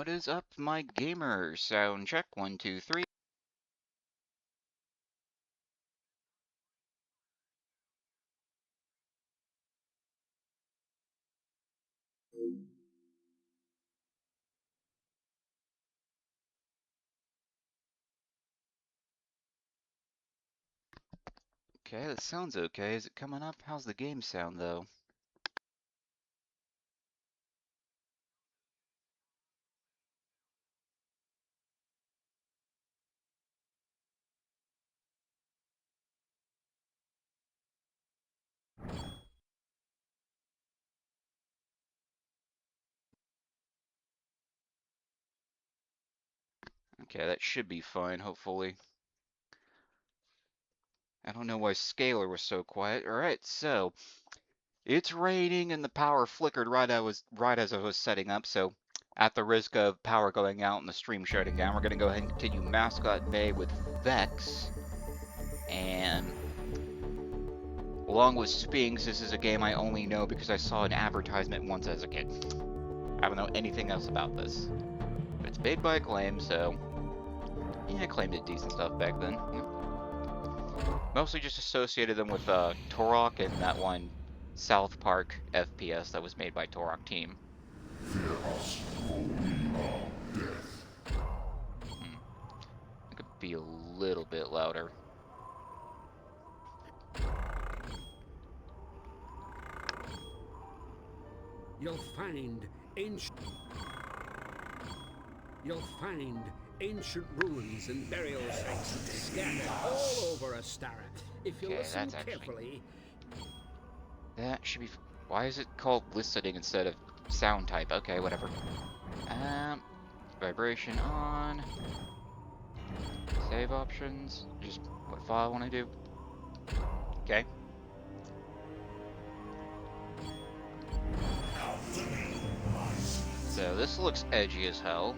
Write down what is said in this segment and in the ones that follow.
What is up, my gamers? Sound check, 1, 2, 3. Okay, that sounds okay. Is it coming up? How's the game sound, though? Okay, that should be fine, hopefully. I don't know why Scalar was so quiet. Alright, so it's raining and the power flickered right as I was setting up, so at the risk of power going out and the stream shutting down, we're gonna go ahead and continue Mascot May with Vexx. And along with Spinks, this is a game I only know because I saw an advertisement once as a kid. I don't know anything else about this. But it's made by Acclaim, so yeah, Acclaim did decent stuff back then. Yeah. Mostly just associated them with Turok and that one South Park FPS that was made by Turok Team. It could be a little bit louder. You'll find ancient ruins and burial sites scattered all over Astara. If you listen carefully, that should be. Why is it called listening instead of sound type? Okay, whatever. Vibration on. Save options. Just what file I want to do. Okay. So this looks edgy as hell.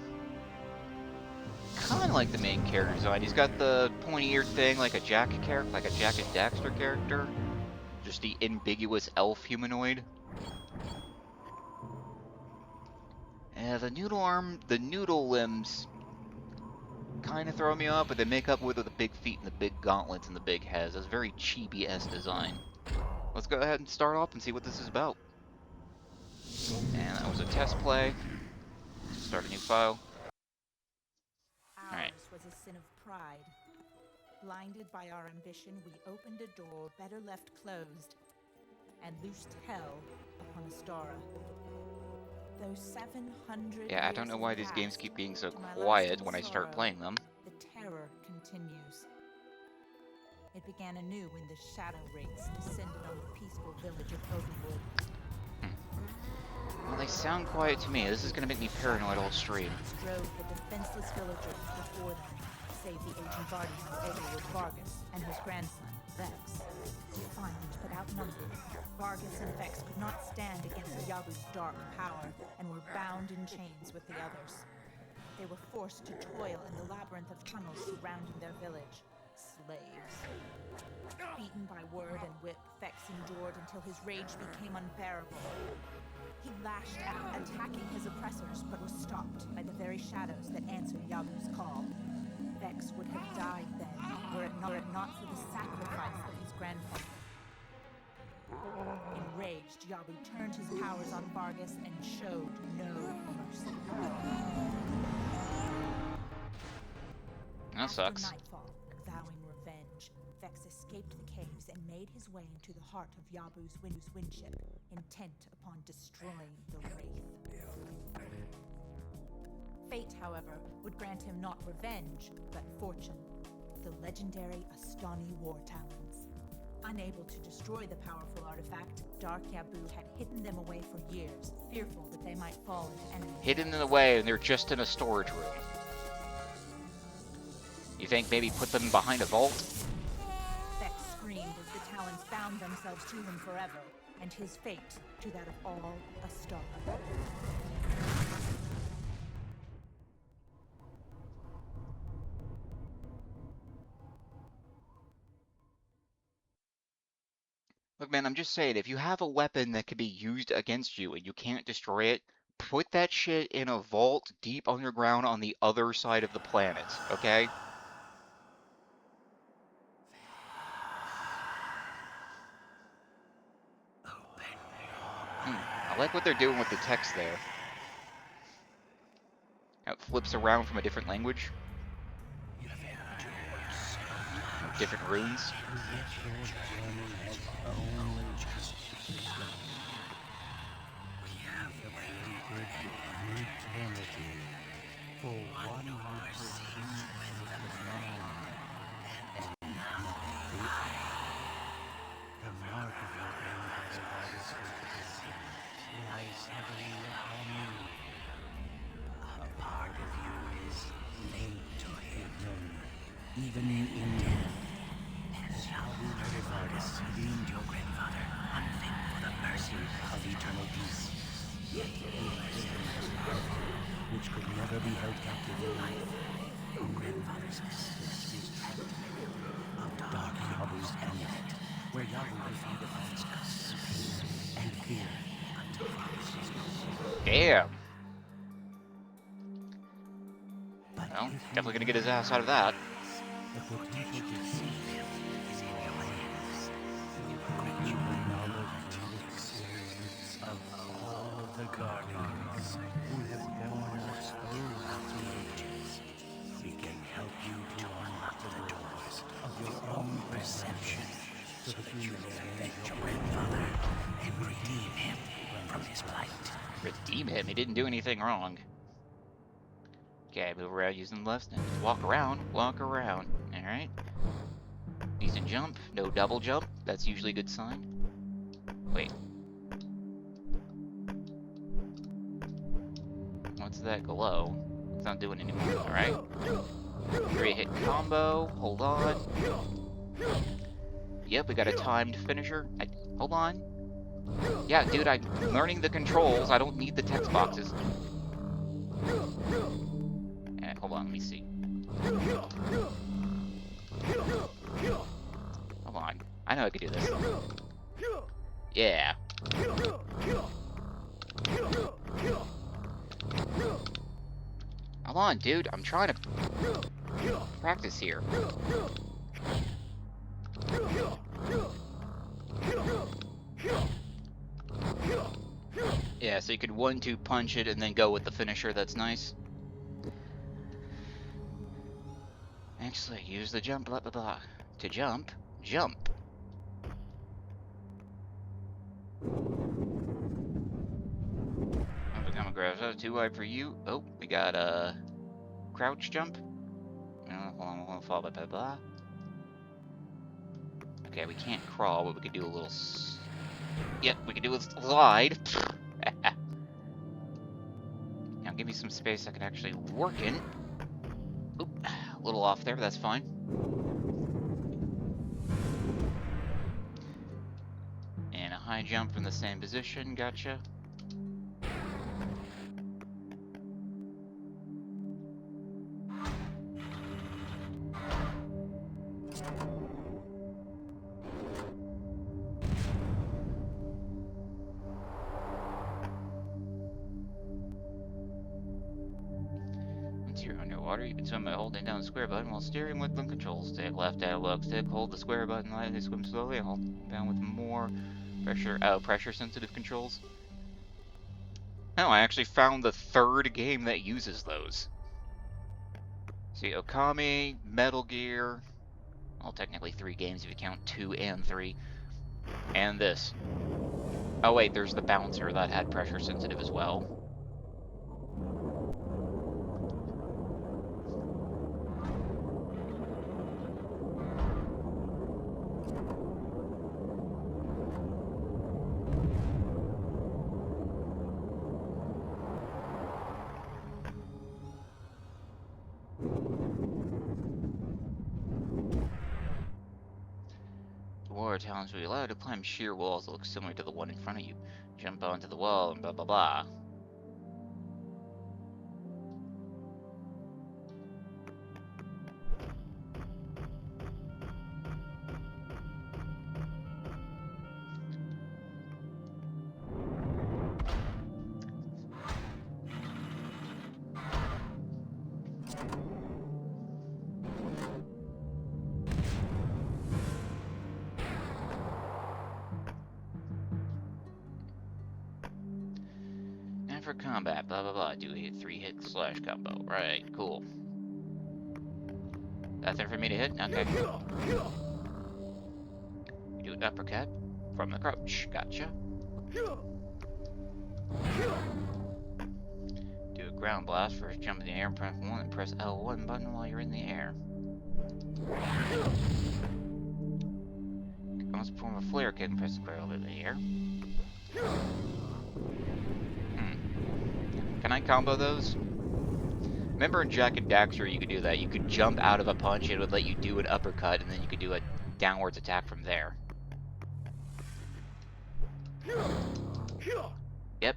Kind of like the main character design. He's got the pointy-eared thing like a Jack and Daxter character. Just the ambiguous elf humanoid. The noodle limbs kind of throw me off, but they make up with the big feet and the big gauntlets and the big heads. It's very chibi-esque design. Let's go ahead and start off and see what this is about. And that was a test play. Start a new file. Alright. Ours was a sin of pride. Blinded by our ambition, we opened a door better left closed and loosed hell upon Astara. Those 700 Yeah, I don't know why these games keep being so quiet when I start playing them. The terror continues. It began anew when the Shadow Wraiths descended on the peaceful village of Openwood. Well, they sound quiet to me. This is gonna make me paranoid all stream. Drove the defenseless villagers before them, save the aging guardian of Openwood, Vargas, and his grandson, Vexx. Defiant but outnumbered, Vargas and Vexx could not stand against Yabu's dark power and were bound in chains with the others. They were forced to toil in the labyrinth of tunnels surrounding their village. Slaves. Beaten by word and whip, Vexx endured until his rage became unbearable. He lashed out, attacking his oppressors, but was stopped by the very shadows that answered Yabu's call. Vexx would have died then, were it not for the sacrifice of his grandfather. Enraged, Yabu turned his powers on Vargas and showed no mercy. That sucks. After nightfall, vowing revenge, Vexx escaped the caves and made his way into the heart of Yabu's windship, intent upon destroying the Wraith. Fate, however, would grant him not revenge, but fortune. The legendary Astani War Talons. Unable to destroy the powerful artifact, Dark Yabu had hidden them away for years, fearful that they might fall into enemy hands. Hidden in the way, and they're just in a storage room. You think maybe put them behind a vault? Vexx screamed as the Talons bound themselves to him forever, and his fate to that of all Astara. Look, man, I'm just saying, if you have a weapon that can be used against you and you can't destroy it, put that shit in a vault deep underground on the other side of the planet, okay? I like what they're doing with the text there. How it flips around from a different language. Different runes. Even in death, and shall we murder Vargas, deemed your grandfather unfit for the mercy of eternal peace. Yet he was which could never be held captive in life. Your grandfather's mysteries of dark harbors and yet, where Yahweh will feed upon peace and fear until Vargas is no more. Damn. Well, definitely gonna get his ass out of that. The potential to save him is in your hands. Grant you the knowledge and experience of all the guardians who have borne us through the ages. We can help you to unlock the doors of your own perception so that you may avenge your grandfather and redeem him from his plight. Redeem him? He didn't do anything wrong. Okay, move around using the left stick. Walk around, alright. Decent jump, no double jump, that's usually a good sign. Wait. What's that glow? It's not doing anything, alright. 3-hit combo, hold on. Yep, we got a timed finisher. Hold on. Yeah, dude, I'm learning the controls, I don't need the text boxes. Hold on, let me see. Hold on. I know I could do this. Yeah. Hold on, dude. I'm trying to practice here. Yeah, so you could 1-2 punch it and then go with the finisher. That's nice. Actually, use the jump, blah, blah, blah. To jump, jump. I'm gonna grab that. Too wide for you. Oh, we got a crouch jump. Hold on, fall, blah, blah, blah. Okay, we can't crawl, but we could do a little. Yep, we could do a slide. Now give me some space I can actually work in. Oop, a little off there, but that's fine. And a high jump from the same position, gotcha. You can swim by holding down the square button while steering with the controls. Stick left analog stick, hold the square button lightly, swim slowly, hold down with more pressure. Oh, pressure sensitive controls. Oh, I actually found the third game that uses those. See, Okami, Metal Gear. Well, technically 3 games if you count 2 and 3. And this. Oh wait, there's the bouncer that had pressure sensitive as well. Talents will be allowed to climb sheer walls that look similar to the one in front of you. Jump onto the wall and blah blah blah. for combat, blah blah blah. Do a 3-hit slash combo. Right, cool. Nothing for me to hit? Okay. Do an uppercut from the crouch. Gotcha. Do a ground blast. First jump in the air, press 1 and press L1 button while you're in the air. Almost perform a flare kick and press the barrel in the air. Can I combo those? Remember in Jack and Daxter you could do that. You could jump out of a punch, it would let you do an uppercut, and then you could do a downwards attack from there. Yep.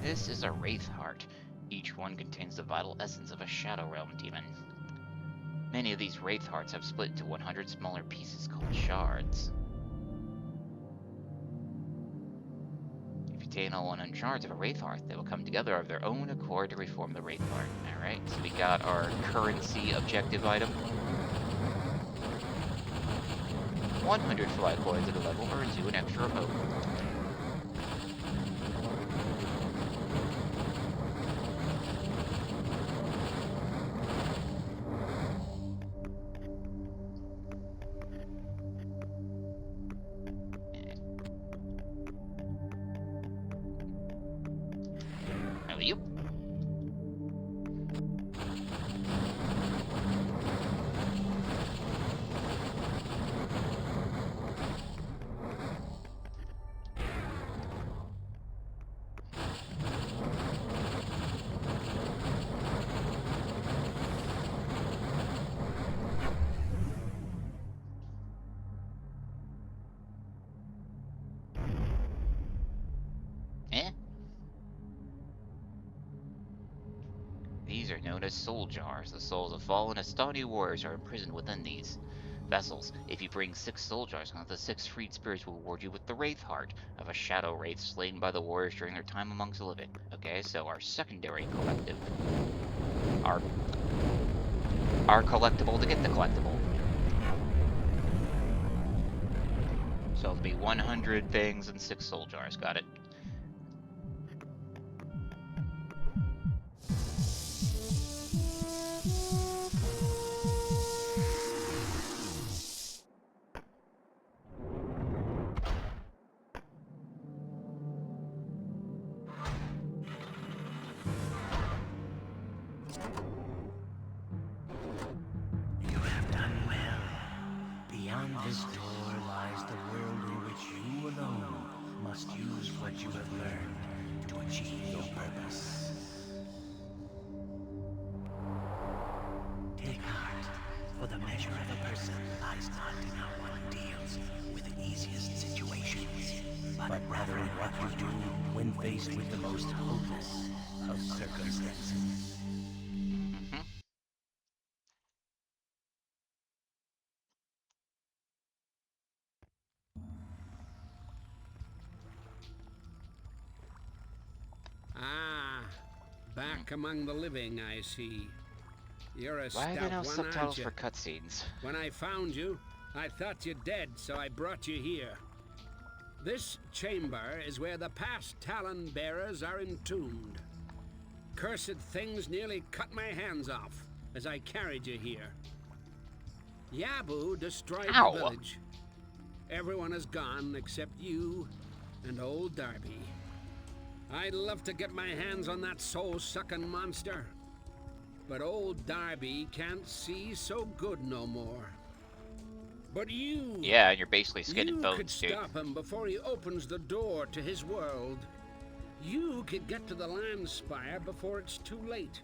This is a Wraith Heart. Each one contains the vital essence of a Shadow Realm demon. Many of these Wraith Hearts have split into 100 smaller pieces called shards. If you obtain all 100 shards of a Wraith Heart, they will come together of their own accord to reform the Wraith Heart. Alright, so we got our currency objective item. 100 fly coins at a level earns you an extra emote. You. These are known as soul jars. The souls of fallen Estani warriors are imprisoned within these vessels. If you bring 6 soul jars, one of the 6 freed spirits will reward you with the Wraith Heart of a shadow wraith slain by the warriors during their time amongst the living. Okay, so our secondary collective. Our collectible to get the collectible. So it'll be 100 things and 6 soul jars. Got it. This door lies the world in which you alone must use what you have learned to achieve your purpose. Take heart, for the measure of a person lies not in how one deals with the easiest situations, but rather in what you do when faced with the most hopeless of circumstances. Back among the living, I see. You're a Why are there no stout one, subtitles aren't you? for cutscenes? When I found you, I thought you dead, so I brought you here. This chamber is where the past Talon bearers are entombed. Cursed things nearly cut my hands off as I carried you here. Yabu destroyed Ow. the village. Everyone is gone except you and old Darby. I'd love to get my hands on that soul-sucking monster. But old Darby can't see so good no more. But you... Yeah, and you're basically skin and you bones, could dude. stop him before he opens the door to his world. You could get to the Land Spire before it's too late.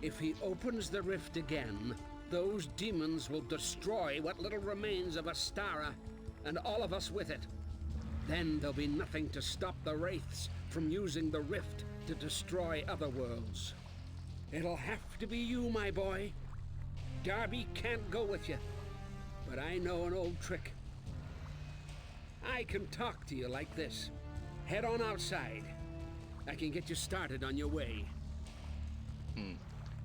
If he opens the rift again, those demons will destroy what little remains of Astara, and all of us with it. Then there'll be nothing to stop the Wraiths from using the rift to destroy other worlds. It'll have to be you, my boy. Darby can't go with you, but I know an old trick. I can talk to you like this. Head on outside. I can get you started on your way.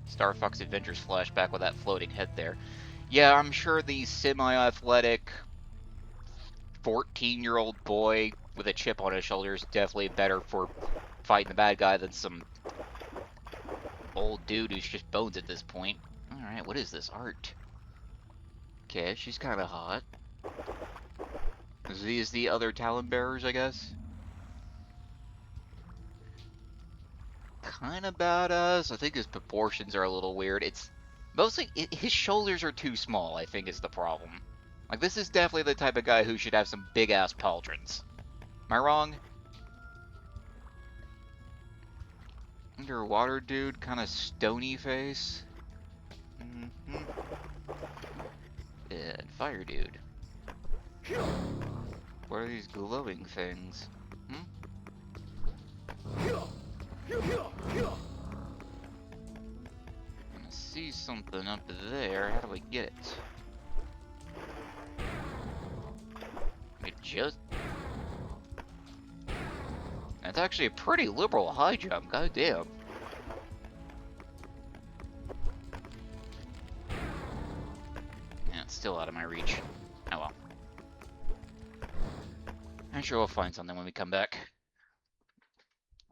Star Fox Adventures flashback with that floating head there. Yeah, I'm sure the semi-athletic 14-year-old boy with a chip on his shoulder is definitely better for fighting the bad guy than some old dude who's just bones at this point. Alright, what is this? Art. Okay, she's kind of hot. These the other Talon Bearers, I guess? Kind of badass. I think his proportions are a little weird. It's mostly his shoulders are too small, I think, is the problem. Like, this is definitely the type of guy who should have some big ass pauldrons. Am I wrong? Underwater dude, kind of stony face. And fire dude. What are these glowing things? I see something up there. How do I get it? That's actually a pretty liberal high jump, goddamn. Yeah, it's still out of my reach. Oh well. I'm sure we'll find something when we come back.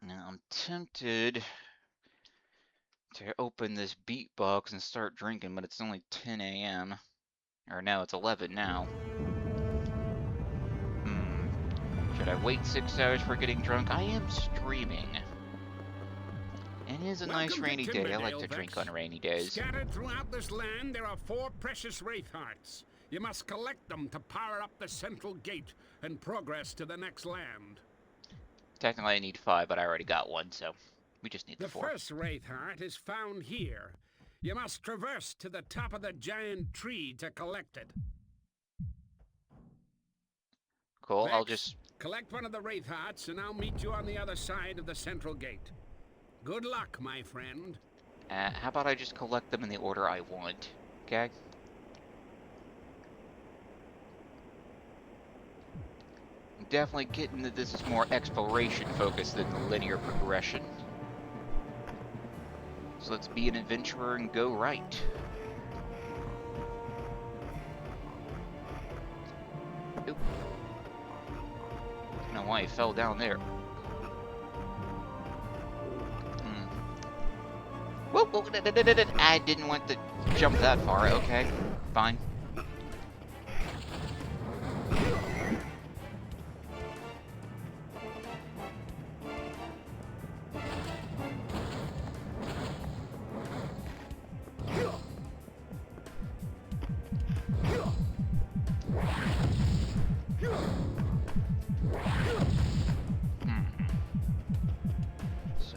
Now, I'm tempted to open this beat box and start drinking, but it's only 10 a.m. Or no, it's 11 now. Should I wait 6 hours for getting drunk? I am streaming. It is a nice rainy day. I like to drink on rainy days. Scattered throughout this land, there are 4 precious Wraith Hearts. You must collect them to power up the central gate and progress to the next land. Technically I need 5, but I already got 1, so we just need the 4. The first Wraith Heart is found here. You must traverse to the top of the giant tree to collect it. Cool, Vexx, I'll just... collect one of the Wraith Hearts and I'll meet you on the other side of the central gate. Good luck, my friend. how about I just collect them in the order I want, okay? I'm definitely getting that this is more exploration focused than linear progression. So let's be an adventurer and go right. Oop. I don't know why he fell down there. Whoa, whoa, I didn't want to jump that far. Okay, fine.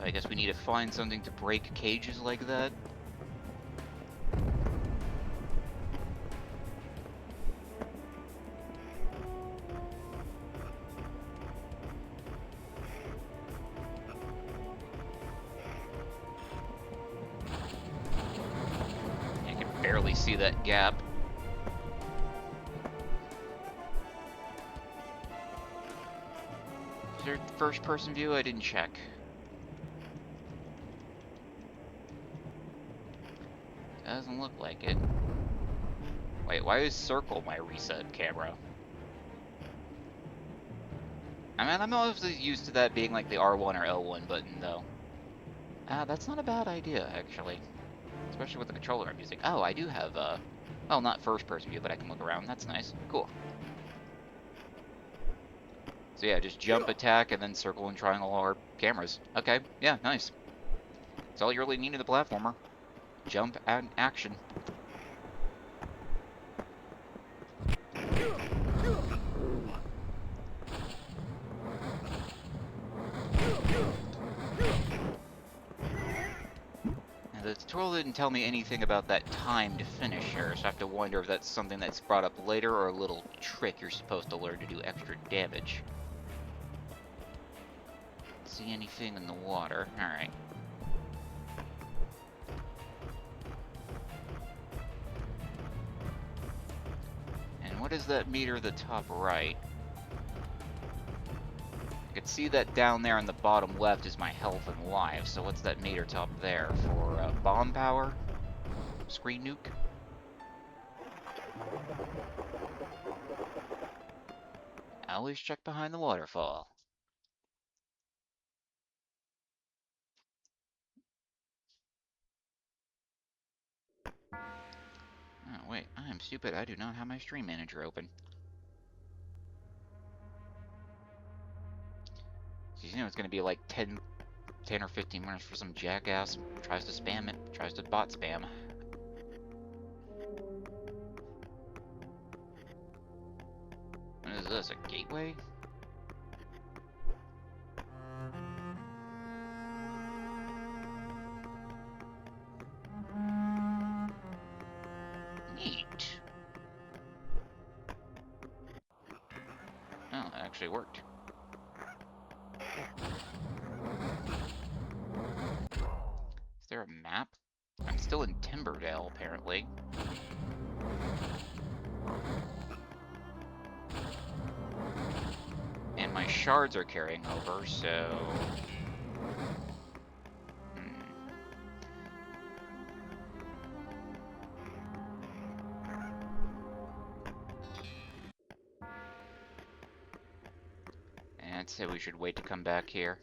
I guess we need to find something to break cages like that. I can barely see that gap. Is there first-person view? I didn't check. Doesn't look like it. Wait, why is circle my reset camera? I mean, I'm mostly used to that being like the R1 or L1 button, though. That's not a bad idea, actually. Especially with the controller I'm using. Oh, I do have, well, not first-person view, but I can look around. That's nice. Cool. So yeah, just jump, attack, and then circle and triangle are cameras. Okay, yeah, nice. That's all you really need in the platformer. Jump and action. Now, the tutorial didn't tell me anything about that timed finisher, so I have to wonder if that's something that's brought up later or a little trick you're supposed to learn to do extra damage. see anything in the water. Alright. And what is that meter the top right? I can see that down there in the bottom left is my health and life, so what's that meter top there? For bomb power? Screen nuke? Always check behind the waterfall. Oh, wait, I am stupid. I do not have my stream manager open. You know it's gonna be like 10 or 15 minutes for some jackass tries to spam it, tries to bot spam. What is this, a gateway? Neat. Oh, that actually worked. Is there a map? I'm still in Timberdale, apparently. And my shards are carrying over, so... And I'd say we should wait to come back here.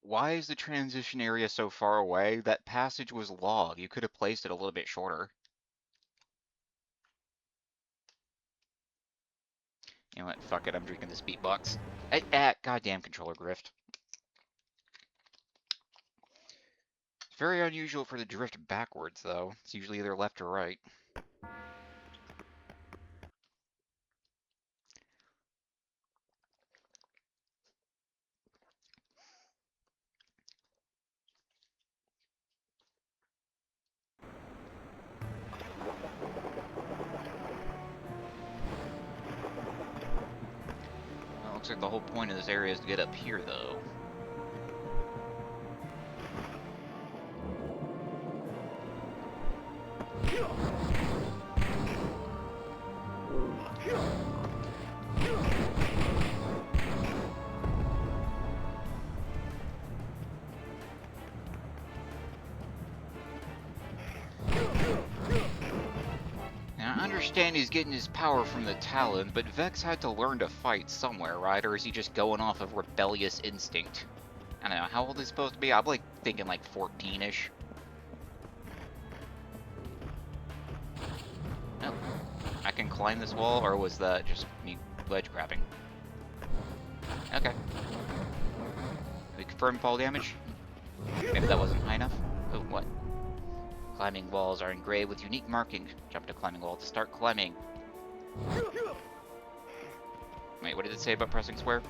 Why is the transition area so far away? That passage was log. You could have placed it a little bit shorter. You know what? Fuck it. I'm drinking this beatbox. Goddamn controller drift. It's very unusual for the drift backwards, though. It's usually either left or right. Well, looks like the whole point of this area is to get up here, though. Now, I understand he's getting his power from the Talon, but Vexx had to learn to fight somewhere, right? Or is he just going off of rebellious instinct? I don't know, how old is he supposed to be? I'm like thinking like 14-ish. Oh, I can climb this wall, or was that just me ledge grabbing? Okay. We confirm fall damage? Maybe that wasn't high enough? Oh, what? Climbing walls are engraved with unique markings. Jump to climbing wall to start climbing. Wait, what did it say about pressing square?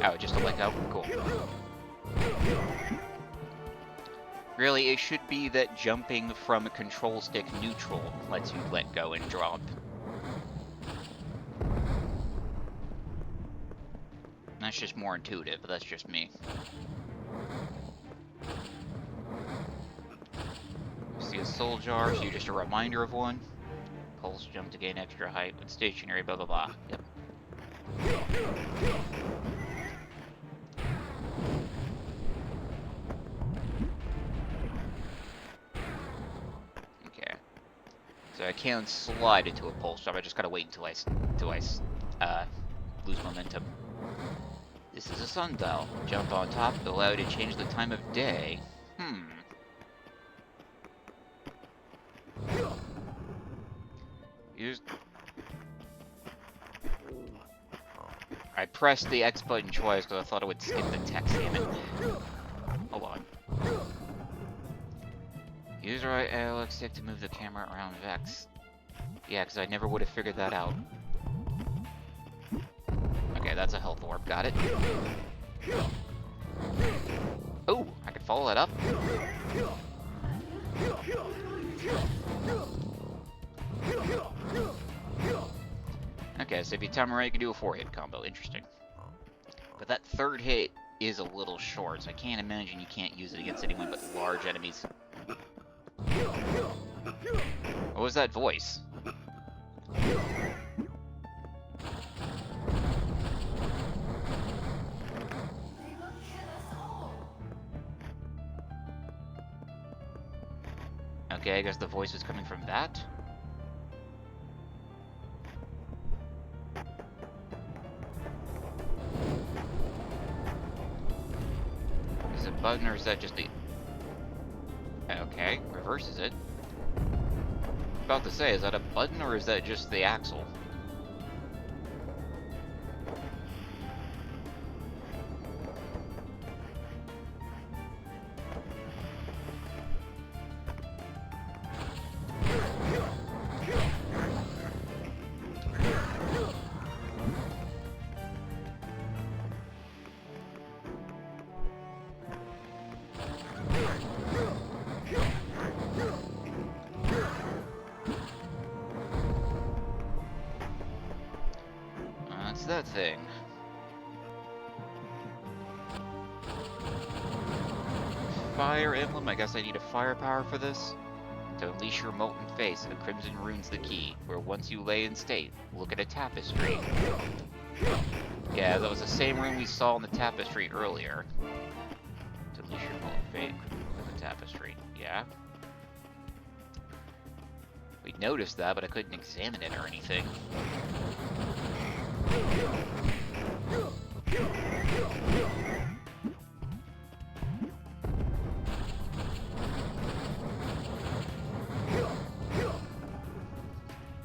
Oh, just to let go? Cool. Really, it should be that jumping from control stick neutral lets you let go and drop. That's just more intuitive, but that's just me. See a soul jar, so you're just a reminder of one. Pulse jump to gain extra height when stationary, blah blah blah. Yep. Okay. So I can slide into a pulse jump. I just gotta wait until I lose momentum. This is a sundial. Jump on top, allow you to change the time of day. I pressed the X button twice because I thought it would skip the text, damn it. Hold on. Use right analog stick to move the camera around Vexx. Yeah, because I never would have figured that out. Okay, that's a health orb, got it. Oh, I can follow that up. Okay, so if you time right, you can do a 4-hit combo. Interesting. But that third hit is a little short, so I can't imagine you can't use it against anyone but large enemies. What was that voice? Okay, I guess the voice was coming from that. Is it a button or is that just the... Okay, reverses it. About to say, is that a button or is that just the axle? That's that thing. Fire emblem, I guess I need a firepower for this. To unleash your molten face, the crimson rune's the key, where once you lay in state, look at a tapestry. Yeah, that was the same rune we saw in the tapestry earlier. To unleash your molten face, look at the tapestry. Yeah. We noticed that, but I couldn't examine it or anything.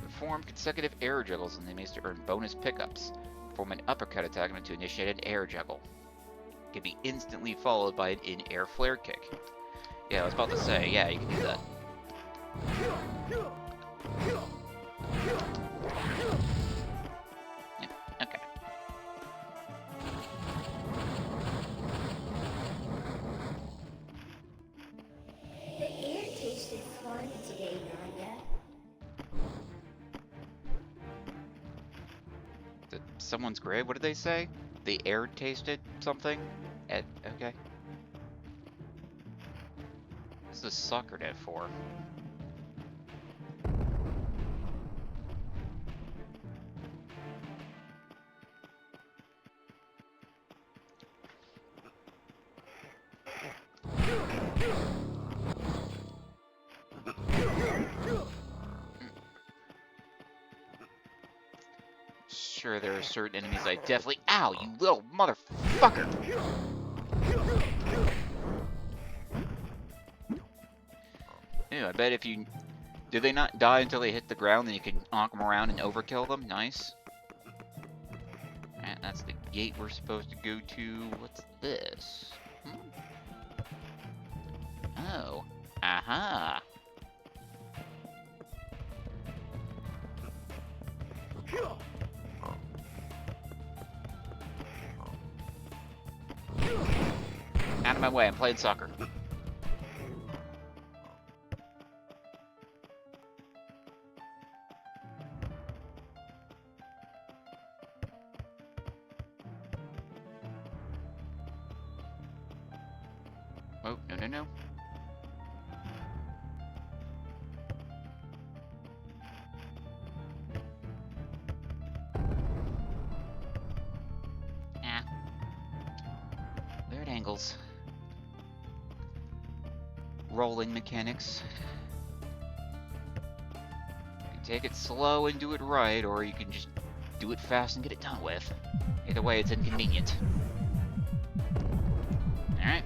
Perform consecutive air juggles and enemies to earn bonus pickups. Perform an uppercut attack to initiate an air juggle. Can be instantly followed by an in-air flare kick. Yeah, I was about to say, yeah, you can do that. Yeah, okay. The air tasted fun today, Nanya. Someone's grave? What did they say? The air tasted something? Okay. What's the soccer net for? Sure, there are certain enemies I definitely... Ow, you little motherfucker! Ew, I bet if you... Do they not die until they hit the ground, then you can knock them around and overkill them? Nice. And that's the gate we're supposed to go to. What's this? Oh. Aha! Out of my way, I'm playing soccer. Oh, no, no, no. Ah. Weird angles. Rolling mechanics. You can take it slow and do it right, or you can just do it fast and get it done with. Either way, it's inconvenient. Alright.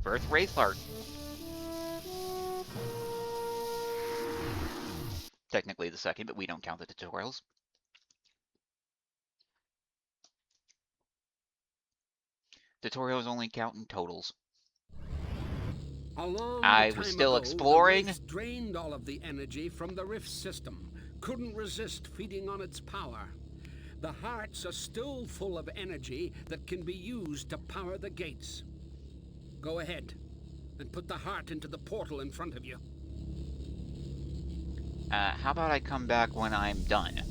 Birth Wraithheart. Technically the second, but we don't count the tutorials. Tutorials only count in totals. I was still exploring. The Wraiths drained all of the energy from the rift system. Couldn't resist feeding on its power. The hearts are still full of energy that can be used to power the gates. Go ahead. and put the heart into the portal in front of you. How about I come back when I'm done?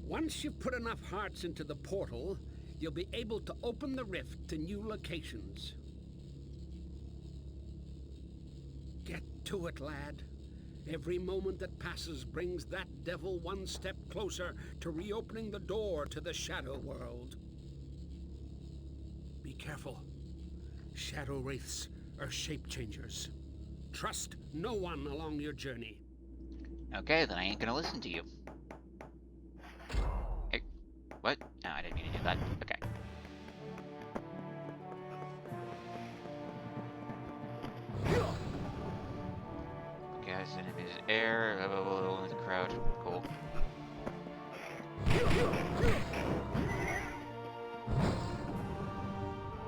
Once you've put enough hearts into the portal, you'll be able to open the rift to new locations. Get to it, lad. Every moment that passes brings that devil one step closer to reopening the door to the Shadow World. Be careful. Shadow wraiths are shape changers. Trust no one along your journey. Okay, then I ain't gonna listen to you. Hey, what? No, I didn't mean to do that. Okay. Guys, enemies, air, the crowd. Cool.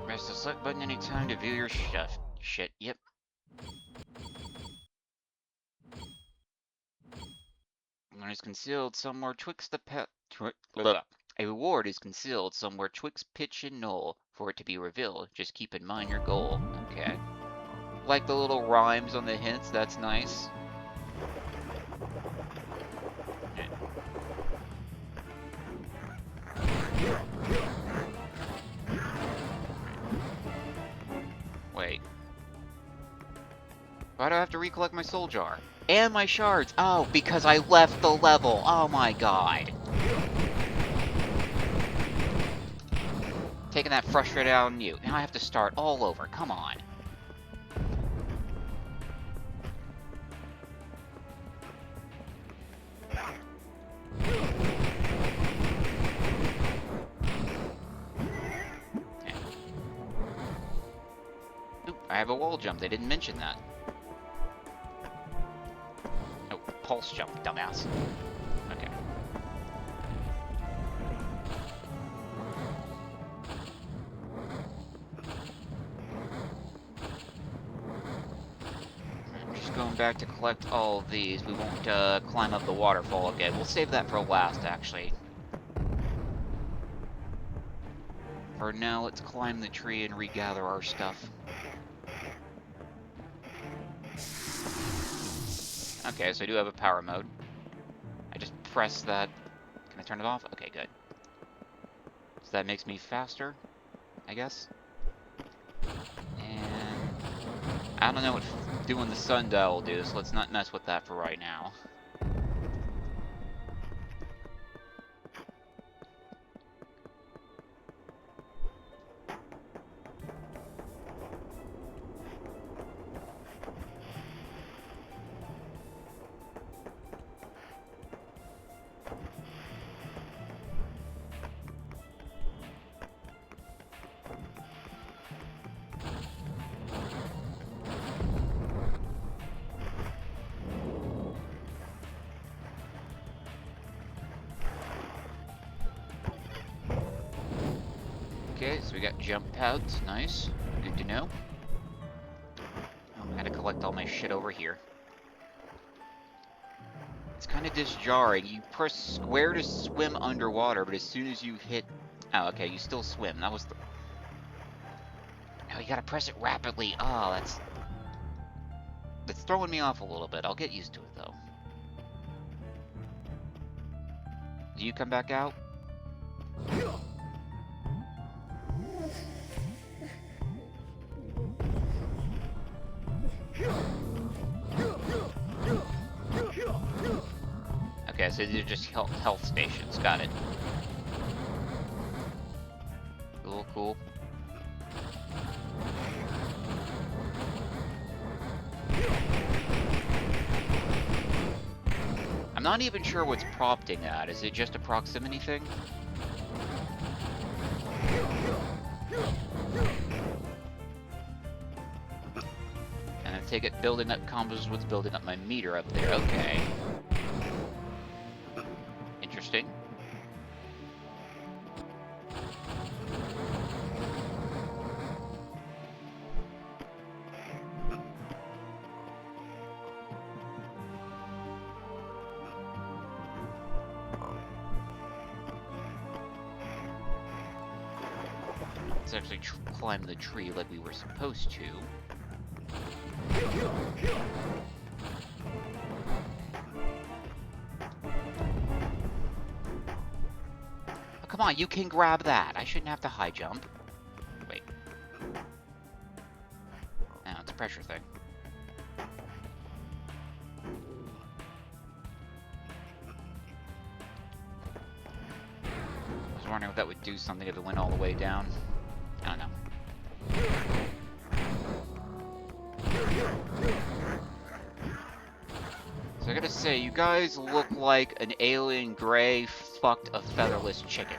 Press the select button anytime to view your stuff. Shit, yep. One is concealed somewhere twixt the A reward is concealed somewhere twixt pitch and knoll. For it to be revealed, just keep in mind your goal. Okay. Like the little rhymes on the hints, that's nice. Wait. Why do I have to recollect my soul jar? And my shards! Oh, because I left the level! Oh my god! Taking that frustrated out on you. Now I have to start all over. Come on. Oop, I have a wall jump. They didn't mention that. Oh, pulse jump, dumbass. Okay. I'm just going back to collect all of these. We won't climb up the waterfall again. We'll save that for last, actually. For now, let's climb the tree and regather our stuff. Okay, so I do have a power mode. I just press that. Can I turn it off? Okay, good. So that makes me faster, I guess. And I don't know what doing the sundial will do, so let's not mess with that for right now. Okay, so we got jump pads, nice, good to know. I gotta collect all my shit over here. It's kind of disjarring. You press square to swim underwater, but as soon as you hit... Oh, okay, you still swim. That was the... No, you gotta press it rapidly. Oh, that's... It's throwing me off a little bit. I'll get used to it, though. Do you come back out? Okay, so these are just health stations. Got it. Cool, cool. I'm not even sure what's prompting that. Is it just a proximity thing? And I take it building up combos is what's building up my meter up there. Okay. Interesting. Let's actually climb the tree like we were supposed to. Oh, come on, you can grab that. I shouldn't have to high jump. Wait. No, it's a pressure thing. I was wondering if that would do something if it went all the way down. I don't know. So I gotta say, you guys look like an alien gray fucked a featherless chicken.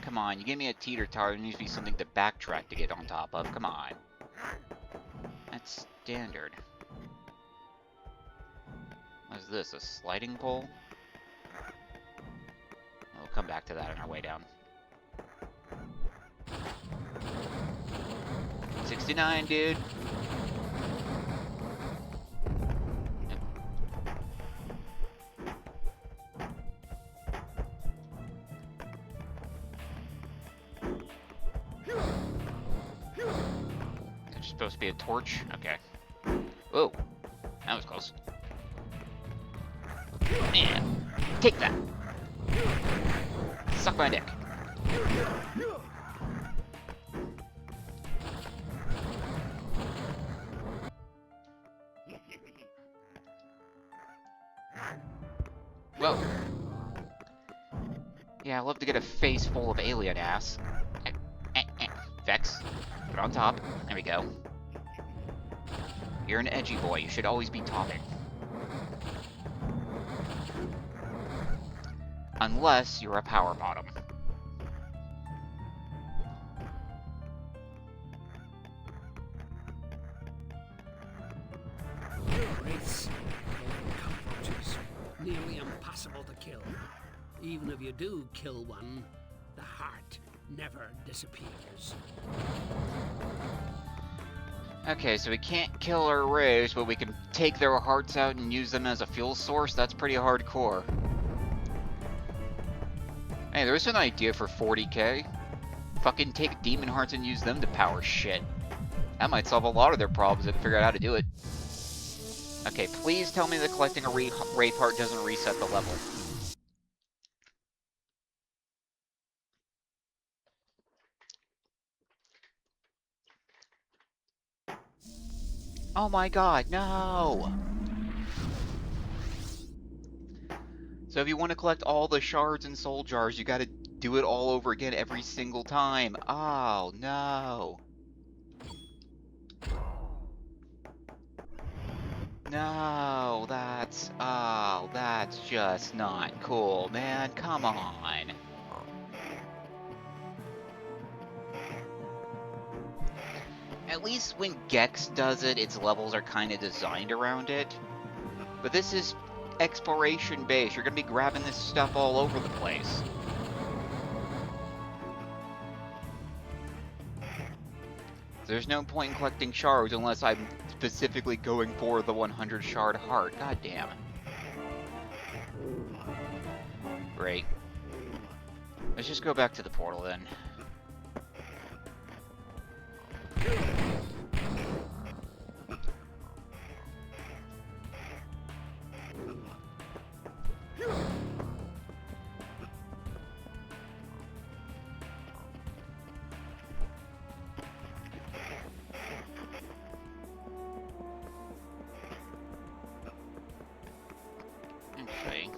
Come on, you gave me a teeter totter, there needs to be something to backtrack to get on top of. Come on. That's standard. What is this, a sliding pole? We'll come back to that on our way down. 69, dude. Supposed to be a torch? Okay. Whoa. That was close. Yeah. Take that. Suck my dick. Whoa. Yeah, I'd love to get a face full of alien ass. Vexx. Put it on top. There we go. You're an edgy boy. You should always be topping. Unless you're a power bottom. Wraiths, cockroaches, nearly impossible to kill. Even if you do kill one, the heart never disappears. Okay, so we can't kill our wraiths, but we can take their hearts out and use them as a fuel source? That's pretty hardcore. Hey, there's an idea for 40k. Fucking take demon hearts and use them to power shit. That might solve a lot of their problems if they figure out how to do it. Okay, please tell me that collecting a wraith heart doesn't reset the level. Oh my god, no! So if you want to collect all the shards and soul jars, you gotta do it all over again every single time. Oh, no. No, that's... Oh, that's just not cool, man. Come on. At least when Gex does it, its levels are kind of designed around it. But this is exploration based. You're gonna be grabbing this stuff all over the place. There's no point in collecting shards unless I'm specifically going for the 100 shard heart. God damn. Great. Let's just go back to the portal then. Okay.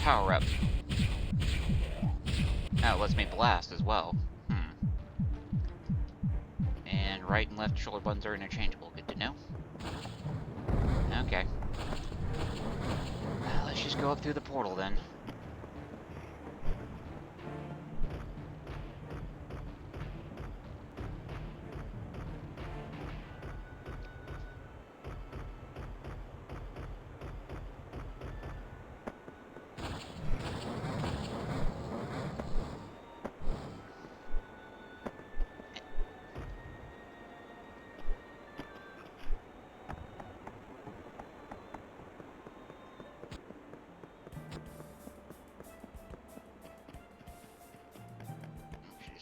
power up. Oh, it lets me blast as well. And right and left shoulder buttons are interchangeable. Good to know. Okay. Let's just go up through the portal then.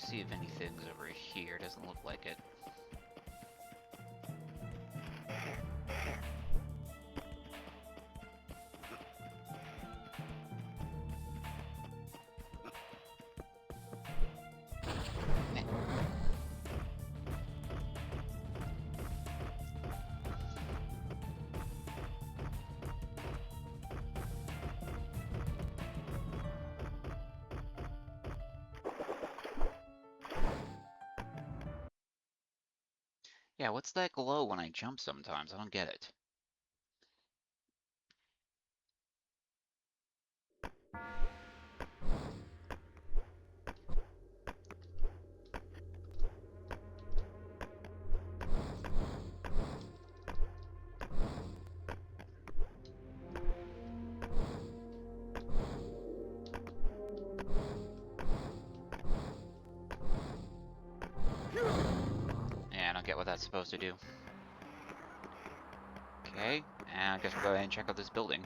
See if anything's over here. Doesn't look like it. Yeah, what's that glow when I jump sometimes? I don't get it. Yeah, I don't get what that's supposed to do. Okay, and I guess we'll go ahead and check out this building.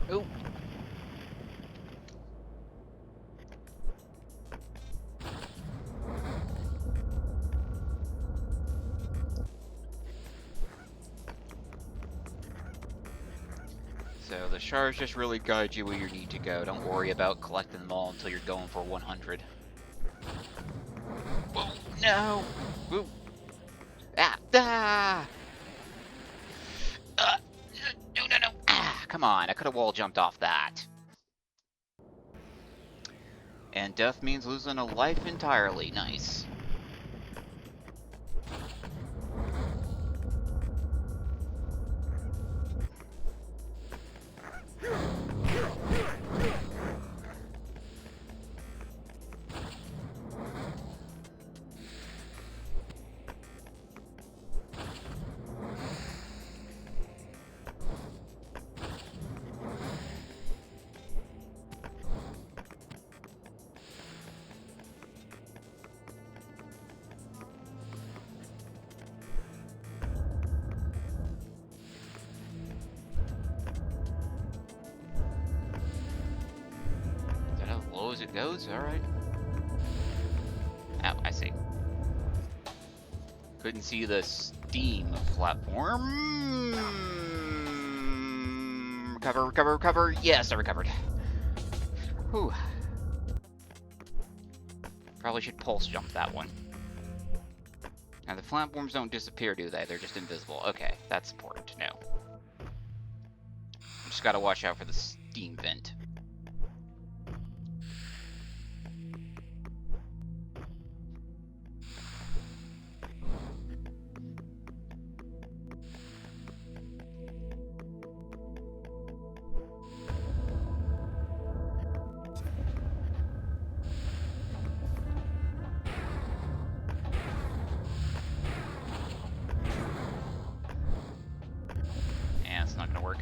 Oh! So the shards just really guide you where you need to go. Don't worry about collecting them all until you're going for 100. Whoa, no! Woo! Ah! Ah! No, no, no! Ah! Come on, I could have wall jumped off that. And death means losing a life entirely. Nice. As it goes, alright. Oh, I see. Couldn't see the steam platform. Recover, recover, recover. Yes, I recovered. Whew. Probably should pulse jump that one. Now the platforms don't disappear, do they? They're just invisible. Okay, that's important to know. Just gotta watch out for the steam vent. Not gonna work.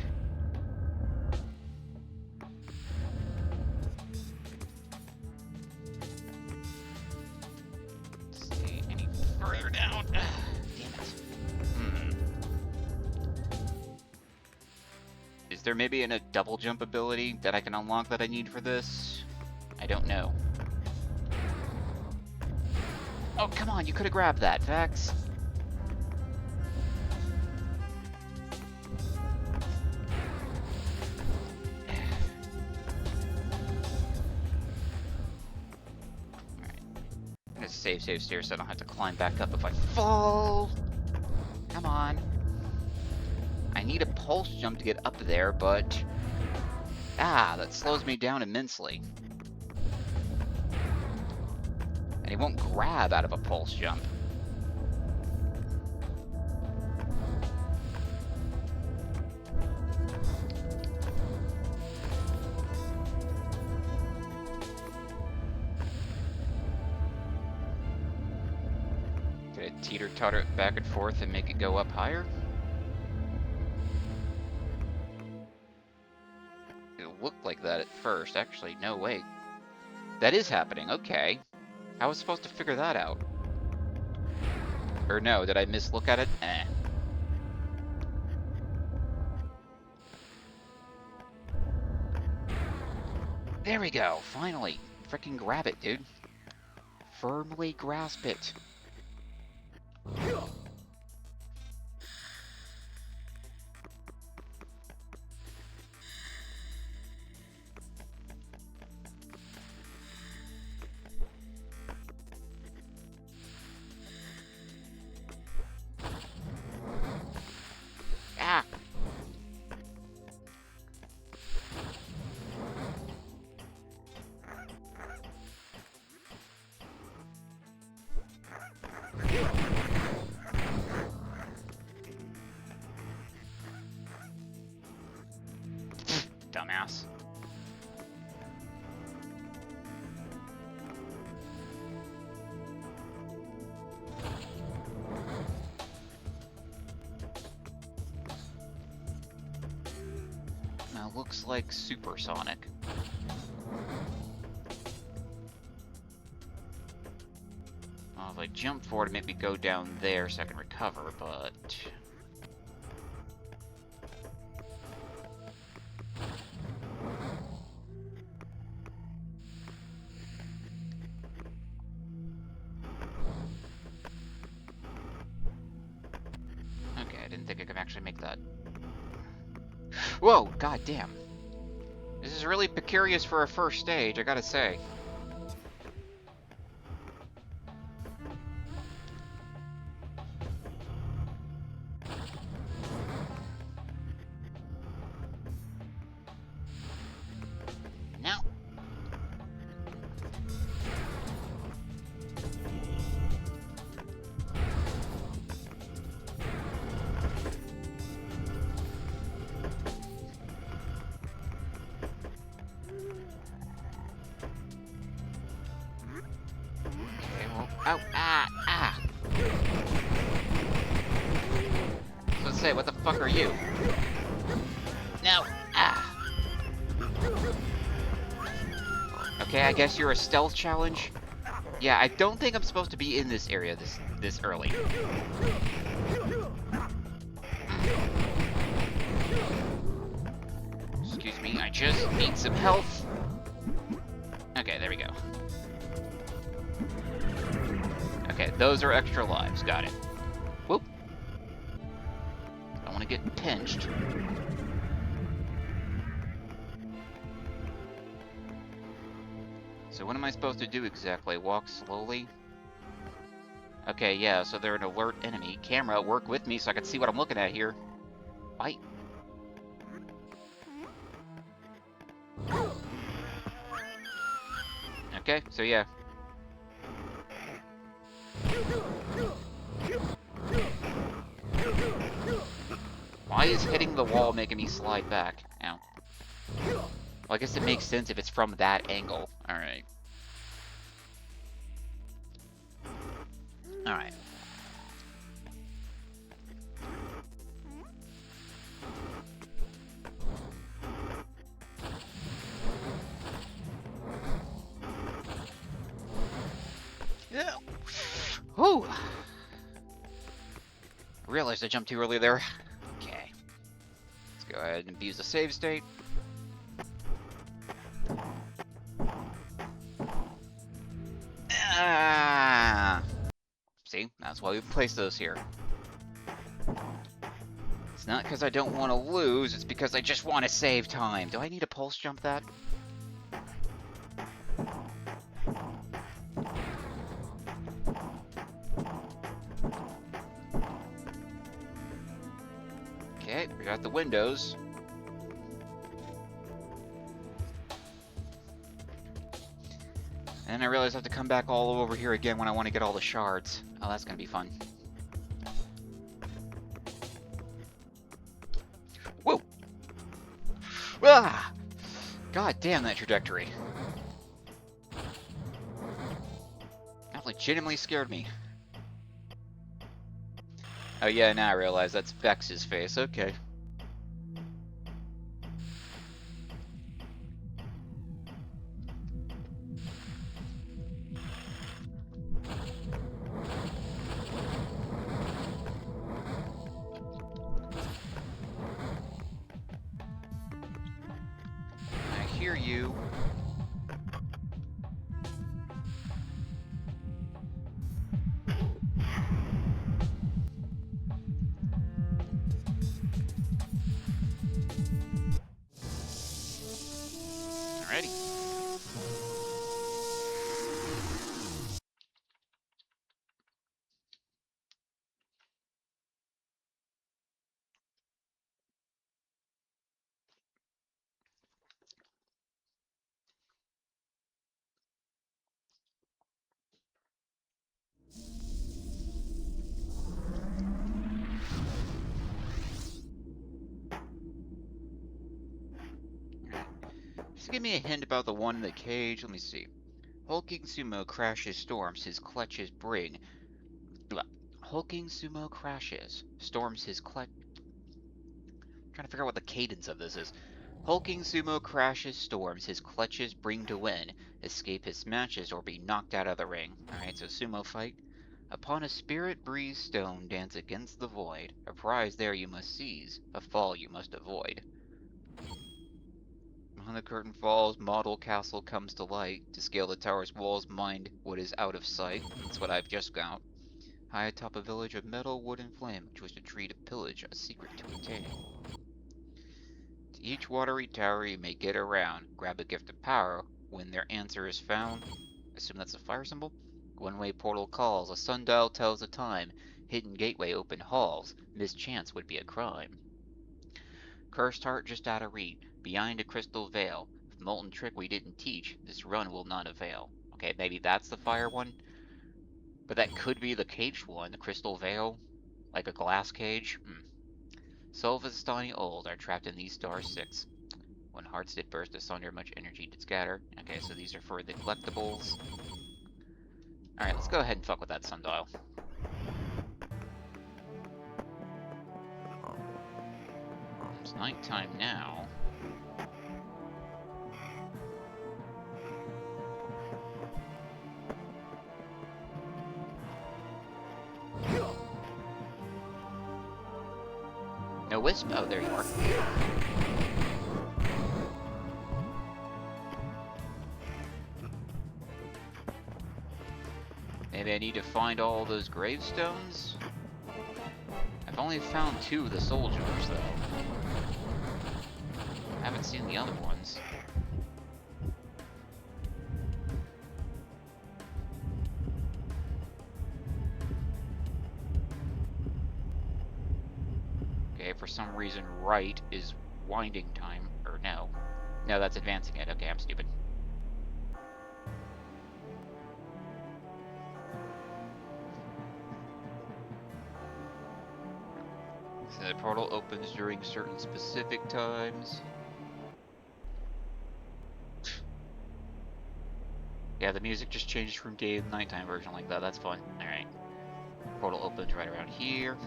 See any further down? Damn it. Is there maybe a double jump ability that I can unlock that I need for this? I don't know. Oh, come on, you could have grabbed that, Vexx. save stairs so I don't have to climb back up if I fall. Come on. I need a pulse jump to get up there, but... Ah, that slows me down immensely. And he won't grab out of a pulse jump. Gonna teeter-totter it back and forth and make it go up higher? It looked like that at first. Actually, no, wait. That is happening, okay. I was supposed to figure that out. Or no, did I mislook at it? Eh. There we go, finally. Freaking grab it, dude. Firmly grasp it. Ah! Dumbass. Now looks like supersonic. Well, if I jump forward, maybe go down there so I can recover, but... Okay, I didn't think I could actually make that. Whoa, goddamn. This is really precarious for a first stage, I gotta say. Now. Oh, ah! Let's say, what the fuck are you? No! Ah! Okay, I guess you're a stealth challenge? Yeah, I don't think I'm supposed to be in this area this early. Excuse me, I just need some health. Okay, there we go. Okay, those are extra lives. Got it. Whoop. I want to get pinched. So what am I supposed to do exactly? Walk slowly? Okay, yeah, so they're an alert enemy. Camera, work with me so I can see what I'm looking at here. Bite. Okay, so yeah. Why is hitting the wall making me slide back? Ow. Well, I guess it makes sense if it's from that angle. Alright. Alright. Yeah. Whew. Realized I jumped too early there. Okay. Let's go ahead and use the save state. Ah. See, that's why we placed those here. It's not because I don't want to lose, it's because I just want to save time. Do I need to pulse jump that? Okay, we got the windows. And I realize I have to come back all over here again when I want to get all the shards. Oh, that's gonna be fun. Whoa! Ah! God damn that trajectory. That legitimately scared me. Oh yeah, now I realize that's Vexx's face. Okay. I hear you. Alrighty. Just give me a hint about the one in the cage. Let me see. Hulking Sumo crashes, storms, his clutches bring. Blah. Hulking Sumo crashes, storms his clutch. Trying to figure out what the cadence of this is. Hulking Sumo crashes, storms, his clutches bring to win. Escape his smashes or be knocked out of the ring. Alright, so sumo fight. Upon a spirit breeze stone, dance against the void. A prize there you must seize, a fall you must avoid. When the curtain falls, model castle comes to light. To scale the tower's walls, mind what is out of sight. That's what I've just got. High atop a village of metal, wood, and flame, which was a tree to pillage, a secret to attain. To each watery tower you may get around. Grab a gift of power when their answer is found. Assume that's a fire symbol. One-way portal calls, a sundial tells the time. Hidden gateway open halls, mischance would be a crime. Cursed heart just out of reach, behind a crystal veil. With molten trick we didn't teach, this run will not avail. Okay, maybe that's the fire one. But that could be the caged one, the crystal veil. Like a glass cage. Solvastani old are trapped in these stars 6. When hearts did burst asunder, much energy did scatter. Okay, so these are for the collectibles. Alright, let's go ahead and fuck with that sundial. It's nighttime now. No wisp? Oh, there you are. Maybe I need to find all those gravestones? I've only found 2 of the soldiers, though. I haven't seen the other ones. Okay, for some reason right is winding time, or no. No, that's advancing it. Okay, I'm stupid. So the portal opens during certain specific times. Yeah, the music just changed from day to nighttime version like that. That's fun. Alright. Portal opens right around here.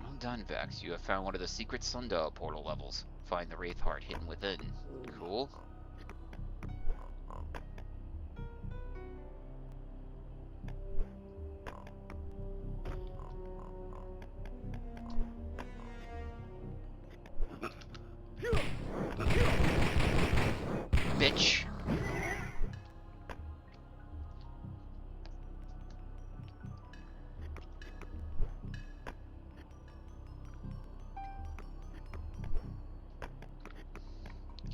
Well done, Vexx. You have found one of the secret sundial portal levels. Find the Wraith Heart hidden within. Cool. Bitch.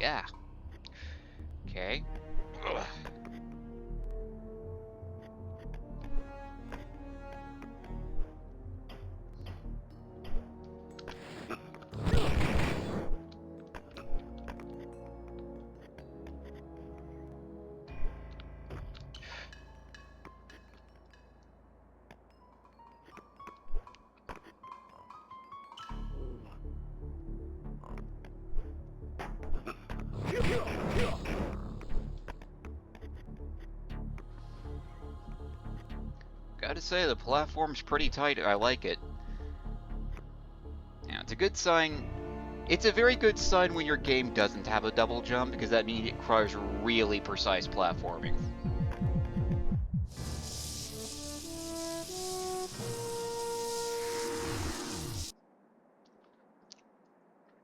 Yeah. Okay. Ugh. Gotta say, the platform's pretty tight. I like it. Yeah, it's a good sign. It's a very good sign when your game doesn't have a double jump, because that means it requires really precise platforming.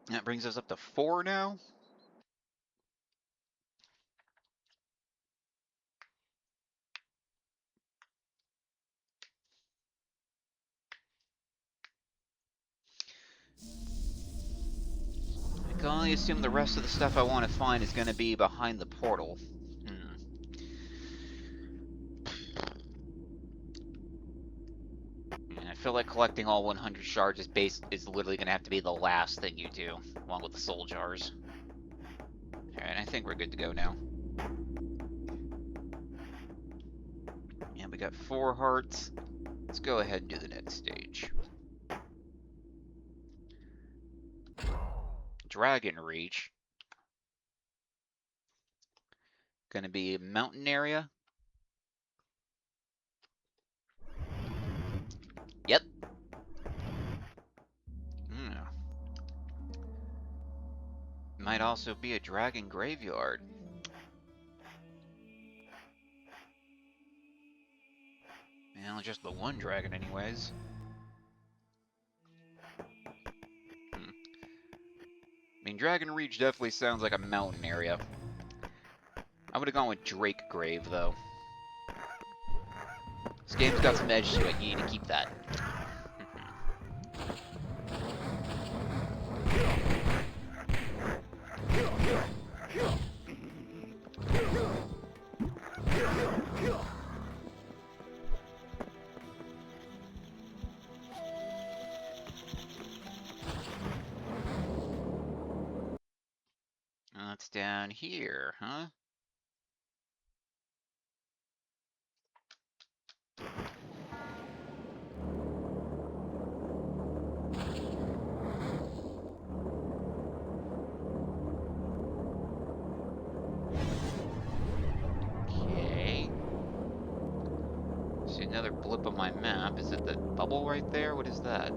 That brings us up to 4 now. I can only assume the rest of the stuff I want to find is going to be behind the portal. And I feel like collecting all 100 shards is literally going to have to be the last thing you do, along with the soul jars. Alright, I think we're good to go now. And we got 4 hearts. Let's go ahead and do the next stage. Dragon Reach. Gonna be a mountain area. Yep. Might also be a dragon graveyard. Well, just the one dragon anyways. I mean, Dragon Reach definitely sounds like a mountain area. I would have gone with Drake Grave, though. This game's got some edge to it. You need to keep that. That's down here, huh? Okay. See another blip on my map. Is it the bubble right there? What is that?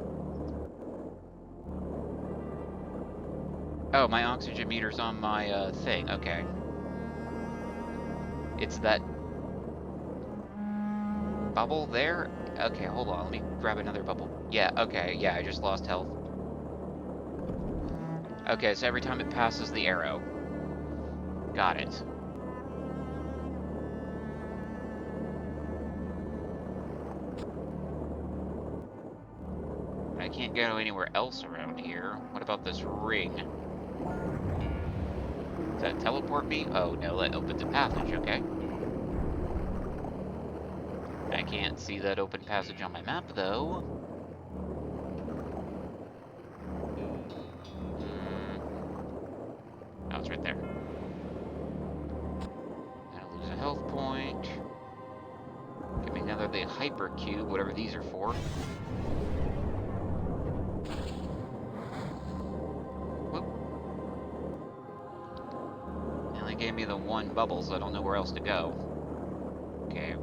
Oh, my oxygen meter's on my thing. Okay. It's that bubble there? Okay, hold on. Let me grab another bubble. Yeah, okay. Yeah, I just lost health. Okay, so every time it passes the arrow. Got it. I can't go anywhere else around here. What about this ring? Does that teleport me? Oh no, that opens a passage, okay. I can't see that open passage on my map, though. Oh, it's right there. I'll lose a health point. Give me another the hyper cube, whatever these are for. Whoop. They only gave me the one bubble, so I don't know where else to go. Okay.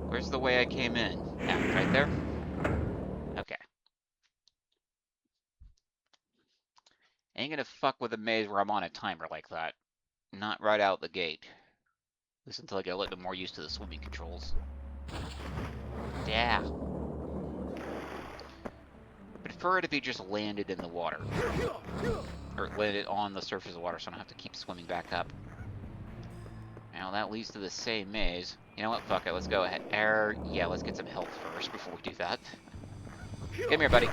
Where's the way I came in? Yeah, right there? Okay. Ain't gonna fuck with a maze where I'm on a timer like that. Not right out the gate. At least until I get a little bit more used to the swimming controls. Yeah. Prefer it if he just landed in the water. Or landed on the surface of the water so I don't have to keep swimming back up. Now that leads to the same maze. You know what? Fuck it. Let's go ahead. Yeah, let's get some health first before we do that. Come here, buddy.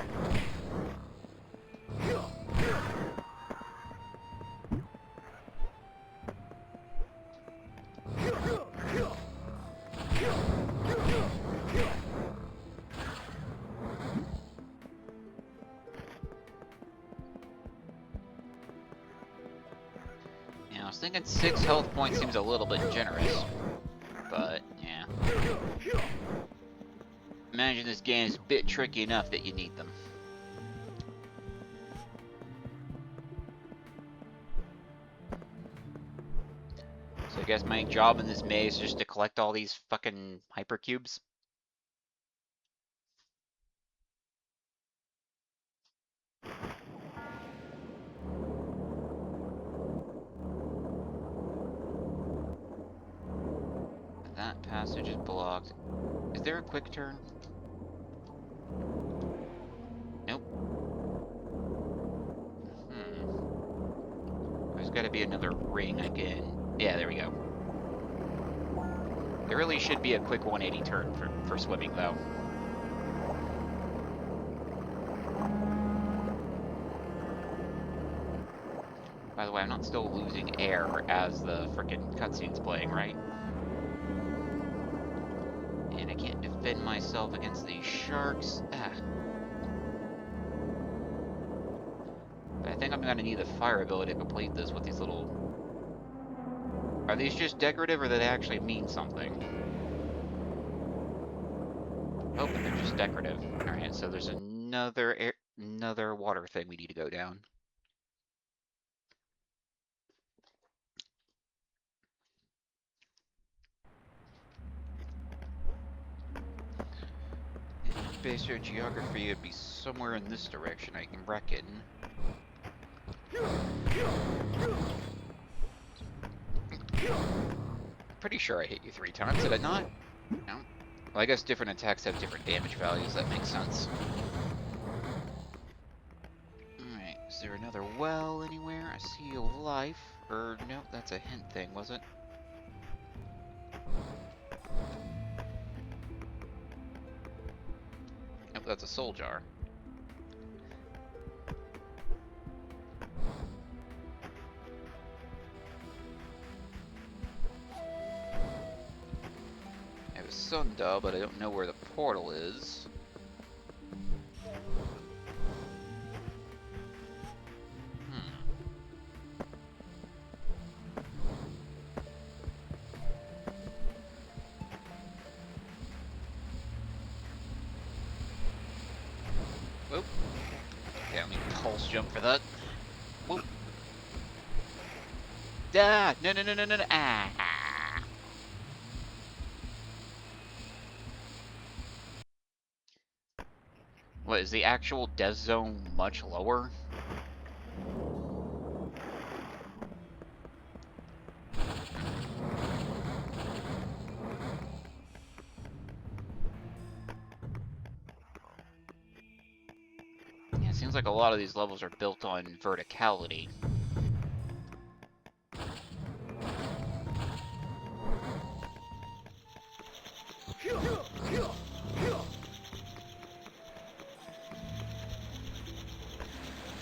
was thinking 6 health points seems a little bit generous. But, yeah. Imagine this game is a bit tricky enough that you need them. So I guess my job in this maze is just to collect all these fucking hypercubes. That passage is blocked. Is there a quick turn? Nope. There's gotta be another ring again. Yeah, there we go. There really should be a quick 180 turn for swimming, though. By the way, I'm not still losing air as the frickin' cutscene's playing, right? And I can't defend myself against these sharks. Ah. But I think I'm gonna need the fire ability to complete this with these little... Are these just decorative, or do they actually mean something? Oh, but they're just decorative. Alright, so there's another water thing we need to go down. Based on geography, it'd be somewhere in this direction, I can reckon. Pretty sure I hit you 3 times, did I not? No. Well, I guess different attacks have different damage values, that makes sense. Alright, is there another well anywhere? I see a life. Or, nope, that's a hint thing, was it? Nope, that's a soul jar. I have a sundial, but I don't know where the portal is. Whoop. Yeah, let me pulse jump for that. Whoop. Ah! No, no, no, no, no, no. Ah! What, is the actual death zone much lower? Yeah, it seems like a lot of these levels are built on verticality.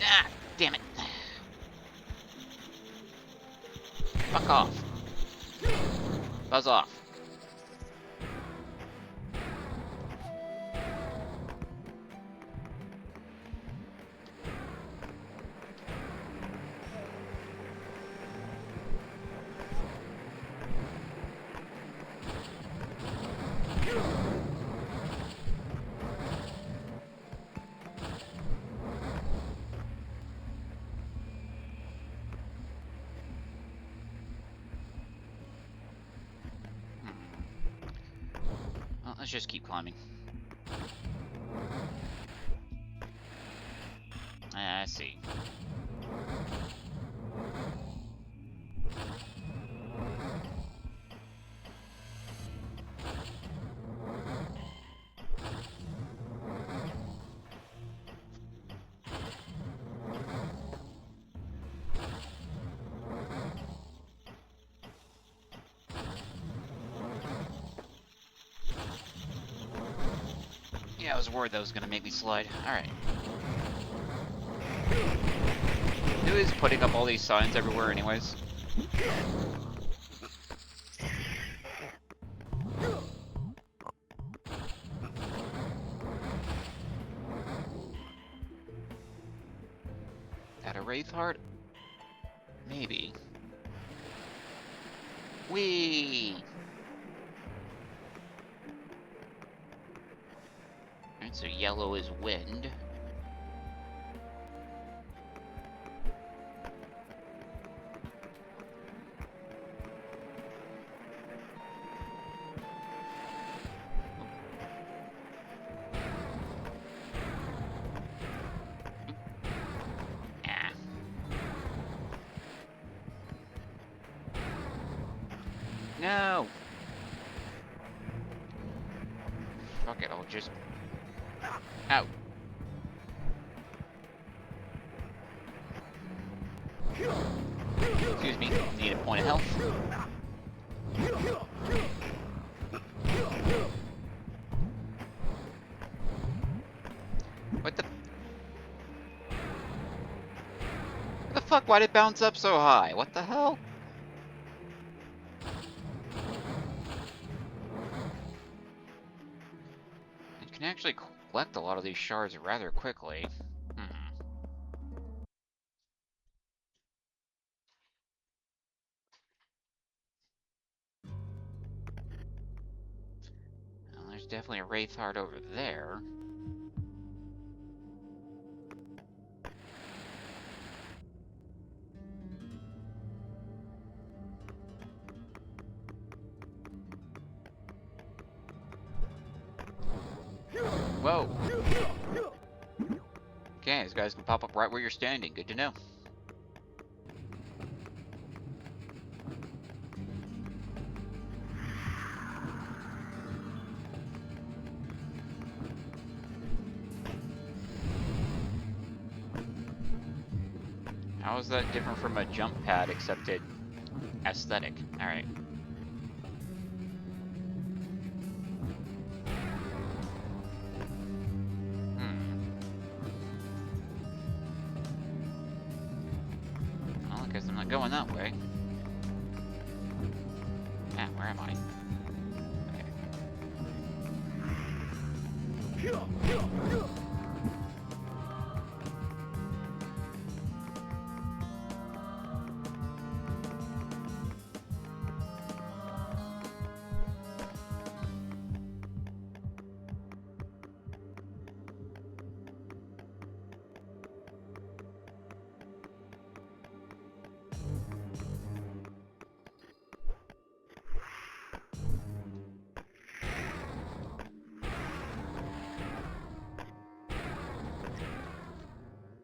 Ah, damn it. Fuck off. Buzz off. Well, let's just keep climbing. I see. Yeah, I was worried that was gonna make me slide. Alright. Who is putting up all these signs everywhere anyways? At a Wraith Heart? Maybe. Whee! Alright, so yellow is wind. No! Fuck it, I'll just... Ow! Excuse me, need a point of health. What the... What the fuck? Why did it bounce up so high? What the hell? You can actually collect a lot of these shards rather quickly. Well, there's definitely a Wraith Heart over there. Whoa! Okay, these guys can pop up right where you're standing. Good to know. How is that different from a jump pad, except it aesthetic? Alright. Well, I guess I'm not going that way. Ah, where am I? Okay.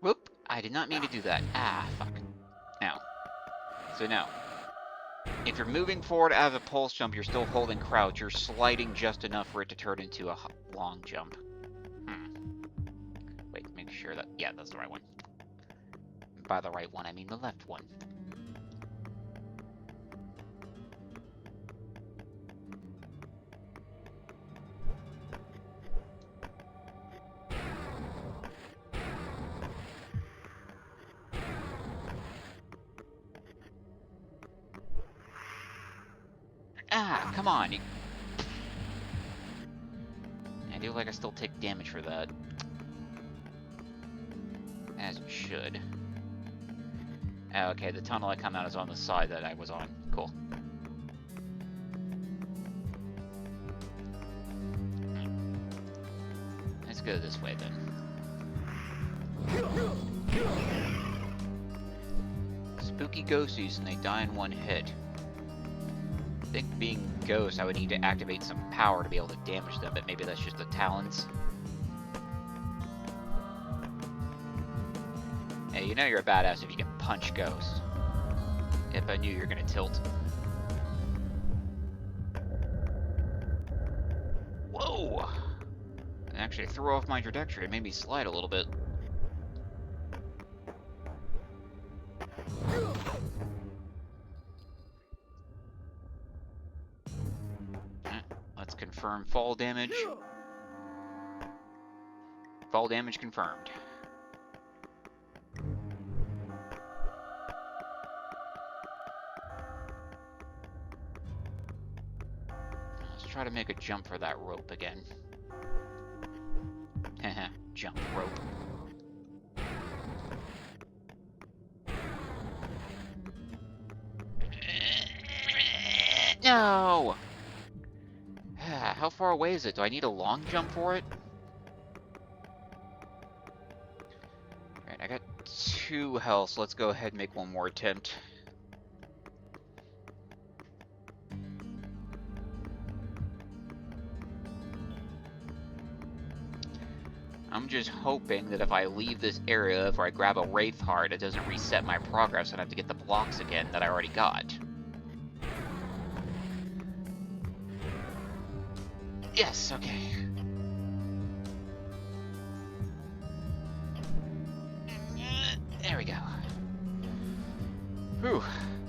Whoop! I did not mean to do that. Ah, fuck. Now. So now. If you're moving forward out of a pulse jump, you're still holding crouch. You're sliding just enough for it to turn into a long jump. Wait, make sure that... Yeah, that's the right one. By the right one, I mean the left one. Ah, come on. I do like I still take damage for that. As it should. Oh, okay, the tunnel I come out is on the side that I was on. Cool. Let's go this way then. Spooky ghosties and they die in one hit. I think being ghost, I would need to activate some power to be able to damage them, but maybe that's just the talents. Hey, you know you're a badass if you can punch ghosts. Yep, I knew you were gonna tilt. Whoa! It actually threw off my trajectory. It made me slide a little bit. Let's confirm fall damage. Fall damage confirmed. Let's try to make a jump for that rope again. Haha, jump rope. No! How far away is it? Do I need a long jump for it? Alright, I got 2 health, so let's go ahead and make one more attempt. I'm just hoping that if I leave this area, if I grab a Wraith Heart, it doesn't reset my progress and I have to get the blocks again that I already got. Yes, okay. There we go. Whew.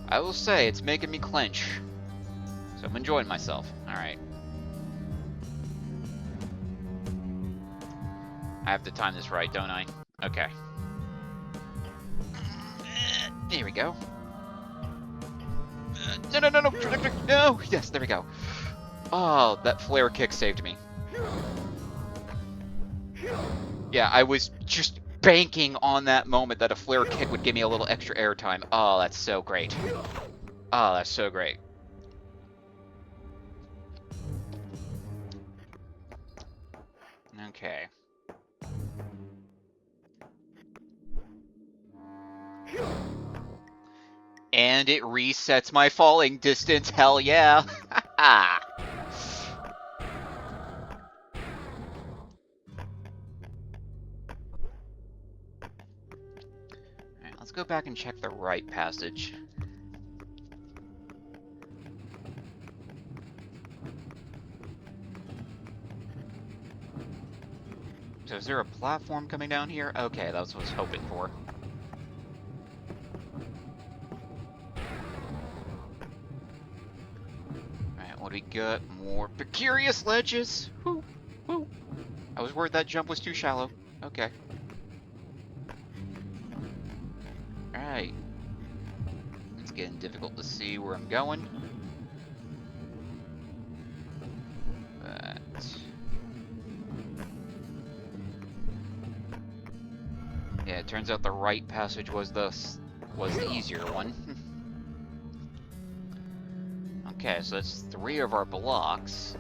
I will say, it's making me clench. So I'm enjoying myself. Alright. I have to time this right, don't I? Okay. There we go. No, no, no, no! No! Yes, there we go. Oh, that flare kick saved me. Yeah, I was just banking on that moment that a flare kick would give me a little extra airtime. Oh, that's so great. Oh, that's so great. Okay. And it resets my falling distance, hell yeah! Alright, let's go back and check the right passage. So is there a platform coming down here? Okay, that's what I was hoping for. What do we got? More precarious ledges! Woo! Woo! I was worried that jump was too shallow. Okay. Alright. It's getting difficult to see where I'm going. But... yeah, it turns out the right passage was the easier one. Okay, so that's 3 of our blocks.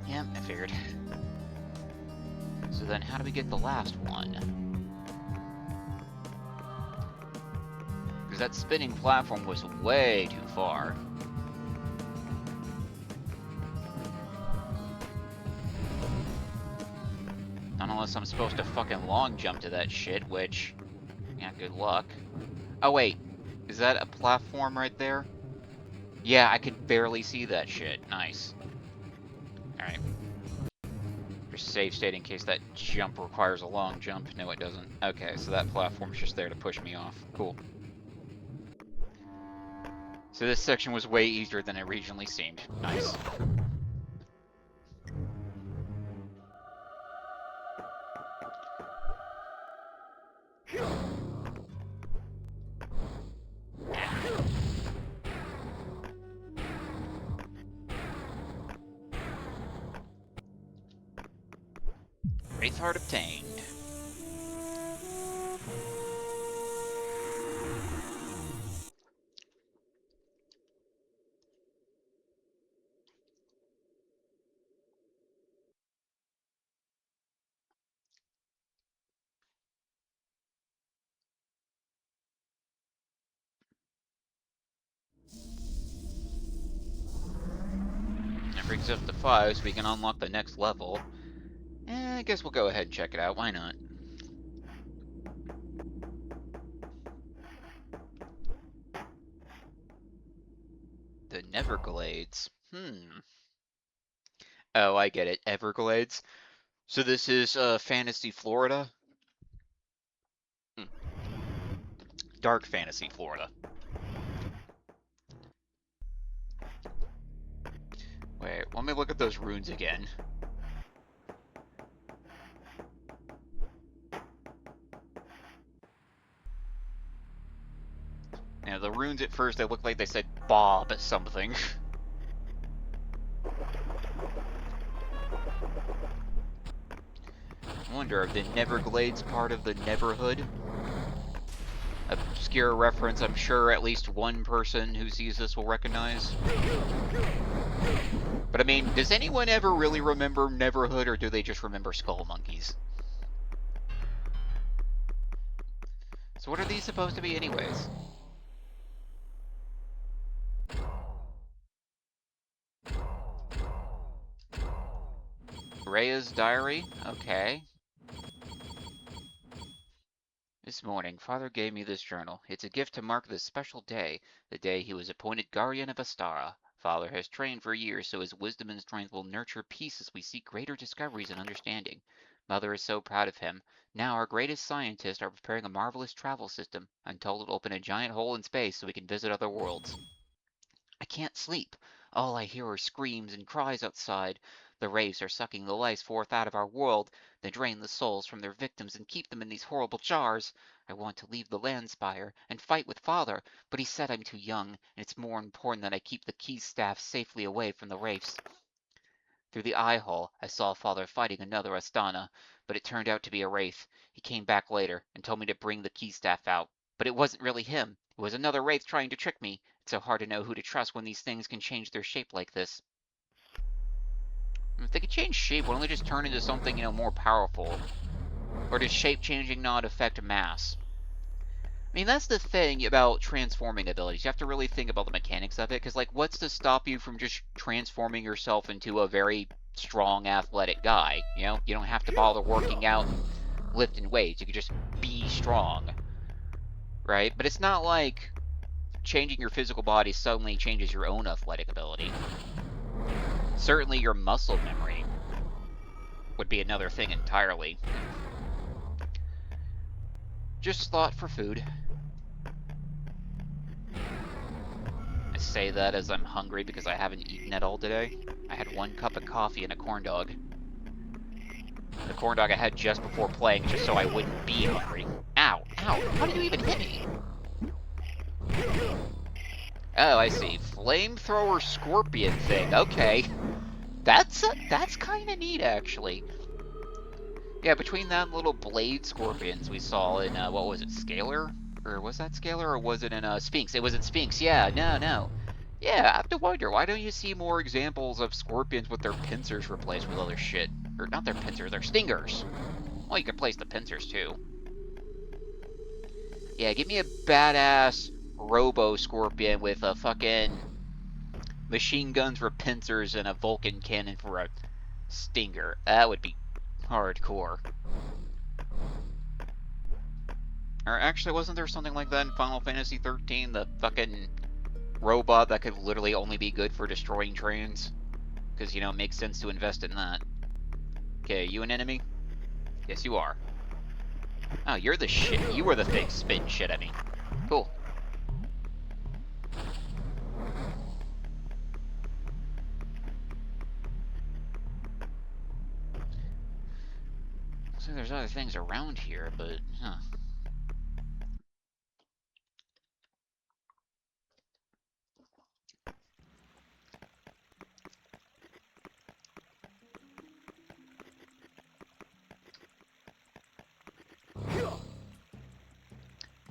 Yeah, I figured. So then how do we get the last one? Because that spinning platform was way too far. Unless I'm supposed to fucking long jump to that shit, which... yeah, good luck. Oh wait, is that a platform right there? Yeah, I could barely see that shit. Nice. Alright. Just save state in case that jump requires a long jump. No, it doesn't. Okay, so that platform's just there to push me off. Cool. So this section was way easier than it originally seemed. Nice. Wraith Heart obtained. That brings us up to 5, so we can unlock the next level. I guess we'll go ahead and check it out. Why not? The Neverglades. Oh, I get it. Everglades. So this is Fantasy Florida? Dark Fantasy Florida. Wait, let me look at those runes again. Now, the runes at first, they looked like they said Bob something. wonder, are the Neverglades part of the Neverhood? Obscure reference I'm sure at least one person who sees this will recognize. But I mean, does anyone ever really remember Neverhood, or do they just remember skull monkeys? So what are these supposed to be anyways? Rhea's diary? Okay. This morning, Father gave me this journal. It's a gift to mark this special day, the day he was appointed guardian of Astara. Father has trained for years so his wisdom and strength will nurture peace as we seek greater discoveries and understanding. Mother is so proud of him. Now our greatest scientists are preparing a marvelous travel system. I'm told it'll open a giant hole in space so we can visit other worlds. I can't sleep. All I hear are screams and cries outside. The rays are sucking the life forth out of our world. They drain the souls from their victims and keep them in these horrible jars. I want to leave the Landspire and fight with Father, but he said I'm too young, and it's more important that I keep the key staff safely away from the wraiths. Through the eye hole, I saw Father fighting another Astana, but it turned out to be a wraith. He came back later and told me to bring the key staff out, but it wasn't really him. It was another wraith trying to trick me. It's so hard to know who to trust when these things can change their shape like this. If they could change shape, why don't they just turn into something, more powerful? Or does shape changing not affect mass? I mean, that's the thing about transforming abilities. You have to really think about the mechanics of it, because, what's to stop you from just transforming yourself into a very strong, athletic guy? You don't have to bother working out and lifting weights. You can just be strong, right? But it's not like changing your physical body suddenly changes your own athletic ability. Certainly your muscle memory would be another thing entirely. Just thought for food. I say that as I'm hungry because I haven't eaten at all today. I had 1 cup of coffee and a corn dog. The corn dog I had just before playing just so I wouldn't be hungry. Ow! Ow! How did you even hit me? Oh, I see. Flamethrower scorpion thing. Okay. That's kind of neat, actually. Yeah, between that and little blade scorpions we saw in, what was it, Scalar? Or was that Scalar, or was it in, Sphinx? It was in Sphinx, yeah, no. Yeah, I have to wonder, why don't you see more examples of scorpions with their pincers replaced with other shit? Or, not their pincers, their stingers. Well, you could place the pincers, too. Yeah, give me a badass robo-scorpion with a fucking machine guns for pincers and a Vulcan cannon for a stinger. That would be hardcore. Or actually, wasn't there something like that in Final Fantasy XIII? The fucking robot that could literally only be good for destroying trains? Because, it makes sense to invest in that. Okay, you an enemy? Yes, you are. Oh, you're the shit. You were the thing spitting shit at me. Cool. So there's other things around here, but, huh.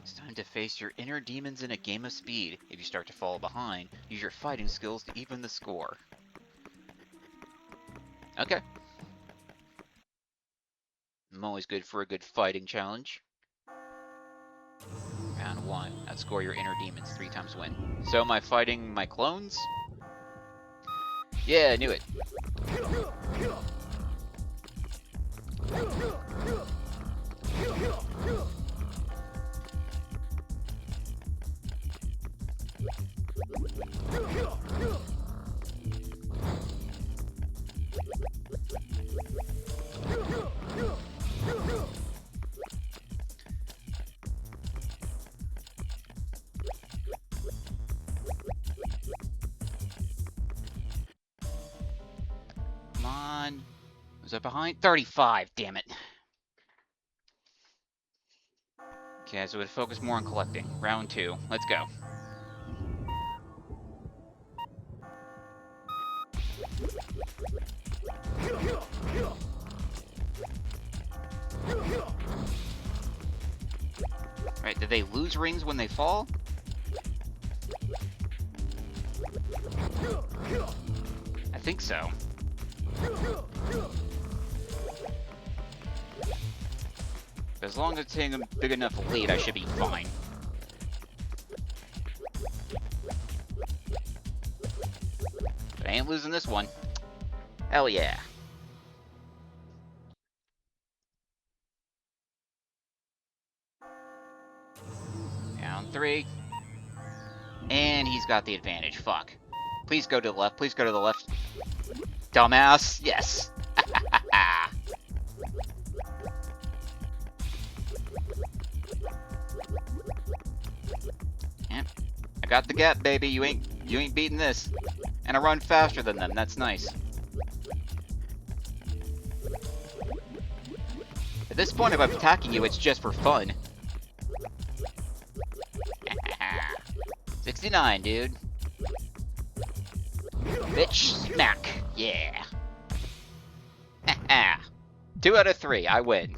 It's time to face your inner demons in a game of speed. If you start to fall behind, use your fighting skills to even the score. Okay. I'm always good for a good fighting challenge. Round 1. Outscore your inner demons 3 times win. So am I fighting my clones? Yeah, I knew it. Come on. Was I behind? 35, damn it. Okay, so we'd focus more on collecting. Round 2. Let's go. Right, did they lose rings when they fall? I think so. As long as it's taking a big enough lead, I should be fine. But I ain't losing this one. Hell yeah. Down 3. And he's got the advantage. Fuck. Please go to the left. Please go to the left. Dumbass. Yes. Yep. I got the gap, baby. You ain't beating this. And I run faster than them. That's nice. At this point, if I'm attacking you, it's just for fun. 69, dude. Bitch, smack. Yeah. 2 out of 3. I win.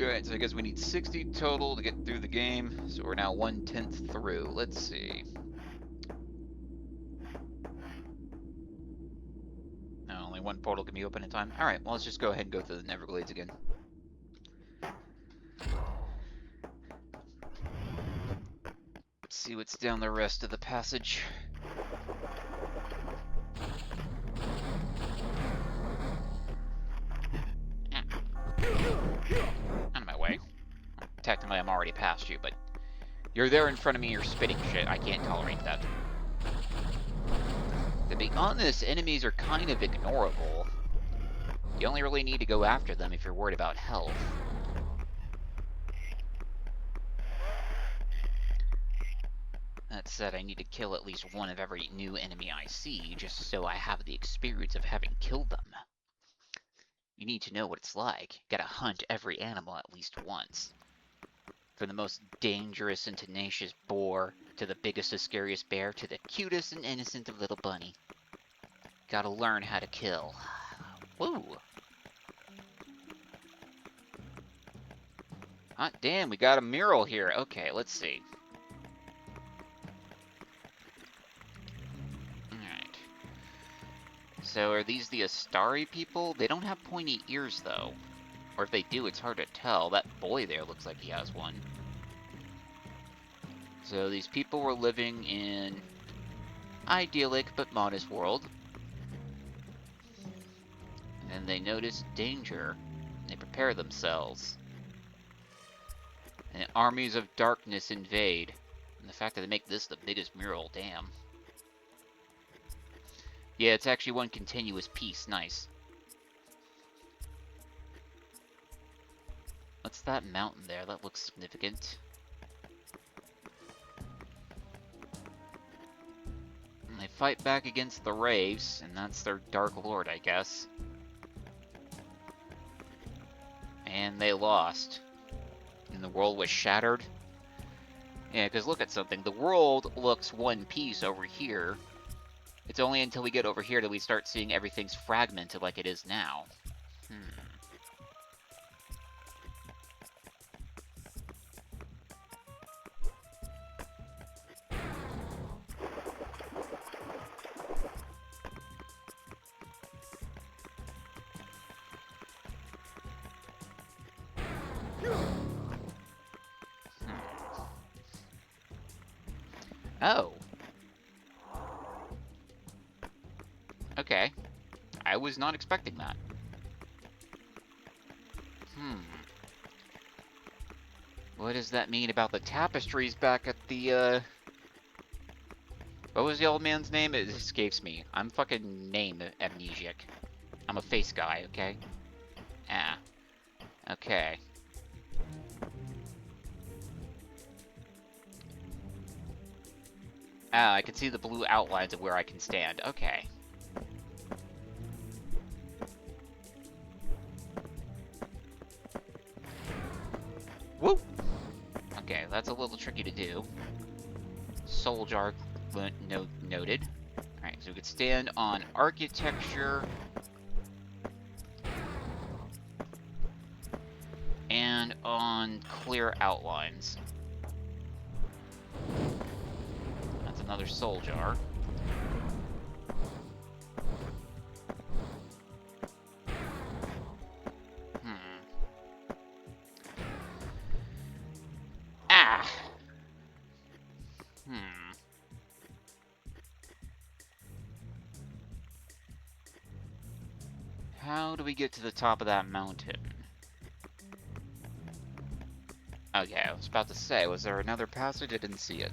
Alright, so I guess we need 60 total to get through the game. So we're now 1/10 through. Let's see. No, only one portal can be open in time. Alright, well, let's just go ahead and go through the Neverglades again. Let's see what's down the rest of the passage. Out of my way. Technically, I'm already past you, but you're there in front of me, you're spitting shit. I can't tolerate that. To be honest, enemies are kind of ignorable. You only really need to go after them if you're worried about health. That said, I need to kill at least one of every new enemy I see, just so I have the experience of having killed them. You need to know what it's like. You gotta hunt every animal at least once. From the most dangerous and tenacious boar, to the biggest and scariest bear, to the cutest and innocent of little bunny. Gotta learn how to kill. Woo! Hot damn, we got a mural here. Okay, let's see. Alright. So are these the Astari people? They don't have pointy ears, though. Or if they do, it's hard to tell. That boy there looks like he has one. So these people were living in idyllic but modest world. And then they notice danger. And they prepare themselves. And armies of darkness invade. And the fact that they make this the biggest mural, damn. Yeah, it's actually one continuous piece. Nice. What's that mountain there? That looks significant. And they fight back against the Wraiths, and that's their Dark Lord, I guess. And they lost. And the world was shattered. Yeah, because look at something. The world looks one piece over here. It's only until we get over here that we start seeing everything's fragmented like it is now. Oh. Okay. I was not expecting that. What does that mean about the tapestries back at the, What was the old man's name? It escapes me. I'm fucking name amnesiac. I'm a face guy, okay? Ah. Okay. Ah, I can see the blue outlines of where I can stand. Okay. Woo! Okay, that's a little tricky to do. Soul jar noted. Alright, so we could stand on architecture. And on clear outlines. That's another soul jar. Ah! How do we get to the top of that mountain? Okay, I was about to say, was there another passage? I didn't see it.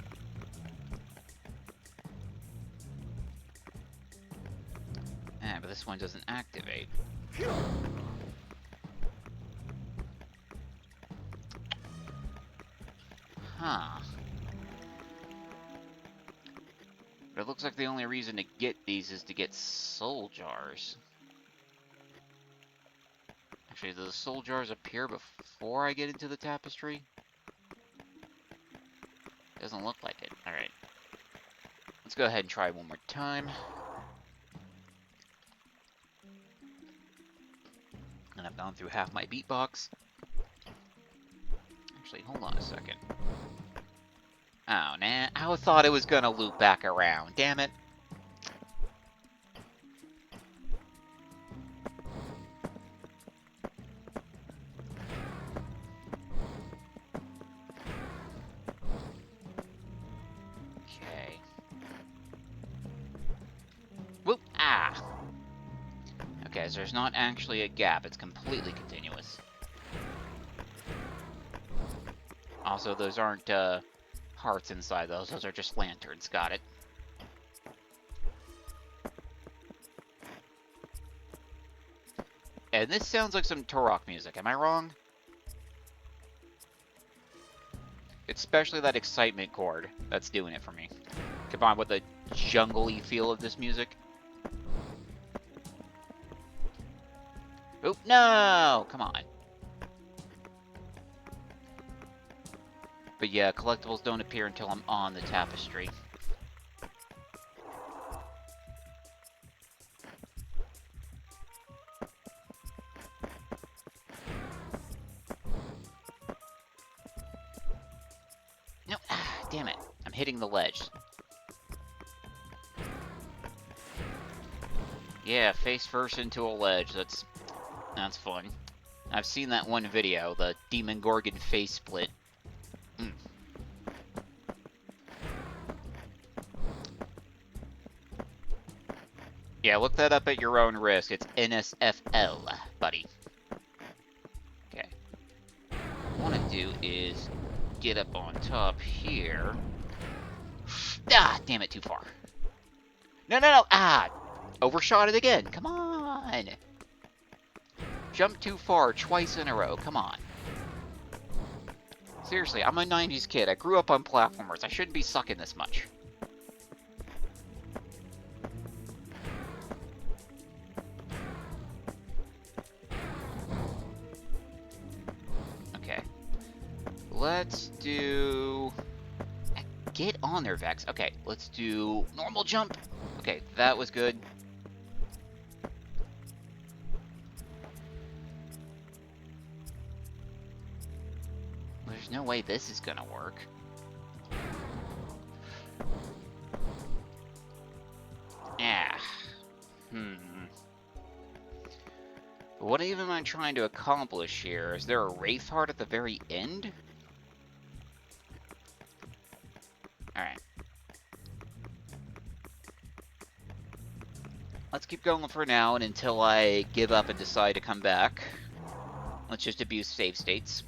Ah, but this one doesn't activate. Huh. But it looks like the only reason to get these is to get soul jars. Actually, do the soul jars appear before I get into the tapestry? Doesn't look like it. Alright. Let's go ahead and try one more time. And I've gone through half my beatbox. Actually, hold on a second. Oh, nah. I thought it was gonna loop back around. Damn it. Okay. Whoop! Ah! Okay, so there's not actually a gap. It's completely continuous. Also, those aren't, hearts inside those. Those are just lanterns. Got it. And this sounds like some Turok music. Am I wrong? Especially that excitement chord that's doing it for me. Combined with the jungle-y feel of this music. Oh, no! Come on. But yeah, collectibles don't appear until I'm on the tapestry. No, damn it. I'm hitting the ledge. Yeah, face first into a ledge. That's fun. I've seen that one video, the Demon Gorgon face split. Yeah, look that up at your own risk. It's NSFL, buddy. Okay. What I want to do is get up on top here. Ah, damn it, too far. No, no, no. Ah, overshot it again. Come on. Jump too far twice in a row. Come on. Seriously, I'm a 90s kid. I grew up on platformers. I shouldn't be sucking this much. Okay. Let's do... Get on there, Vexx. Okay, let's do normal jump. Okay, that was good. There's no way this is gonna work. Ah. What even am I trying to accomplish here? Is there a Wraith Heart at the very end? Alright. Let's keep going for now, and until I give up and decide to come back. Let's just abuse save states.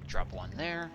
Drop one there.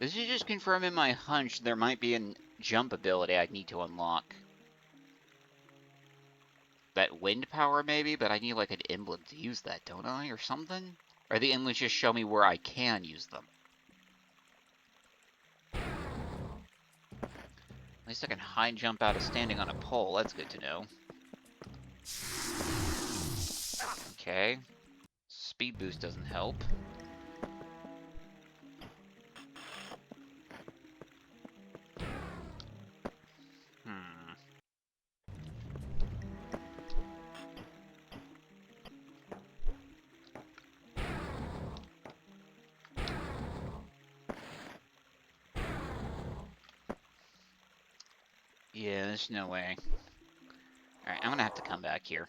This is just confirming my hunch there might be a jump ability I'd need to unlock. That wind power maybe, but I need like an emblem to use that, don't I? Or something? Or the emblems just show me where I can use them. At least I can high jump out of standing on a pole, that's good to know. Okay. Speed boost doesn't help. Yeah, there's no way. Alright, I'm gonna have to come back here.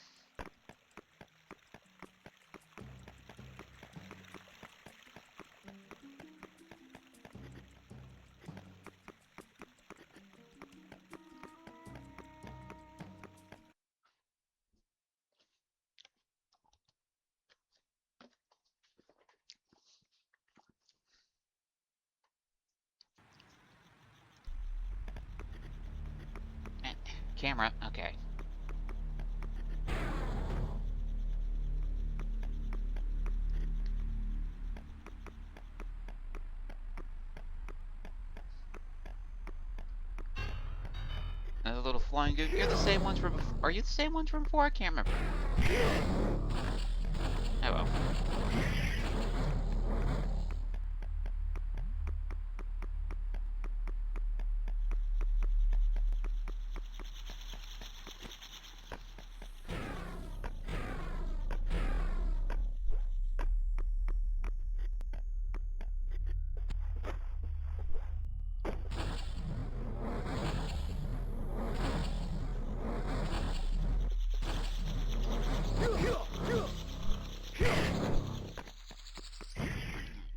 Camera, okay. Another little flying goose. You're the same ones from before. Are you the same ones from before? I can't remember. Oh well.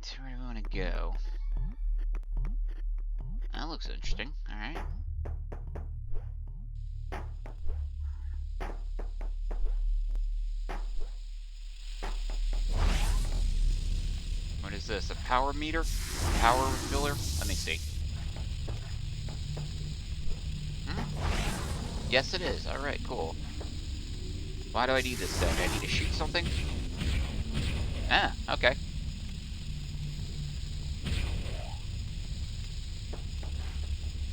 So where do we want to go? That looks interesting. Alright. What is this? A power meter? Power filler? Let me see. Yes, it is. Alright, cool. Why do I need this then? I need to shoot something? Ah, okay.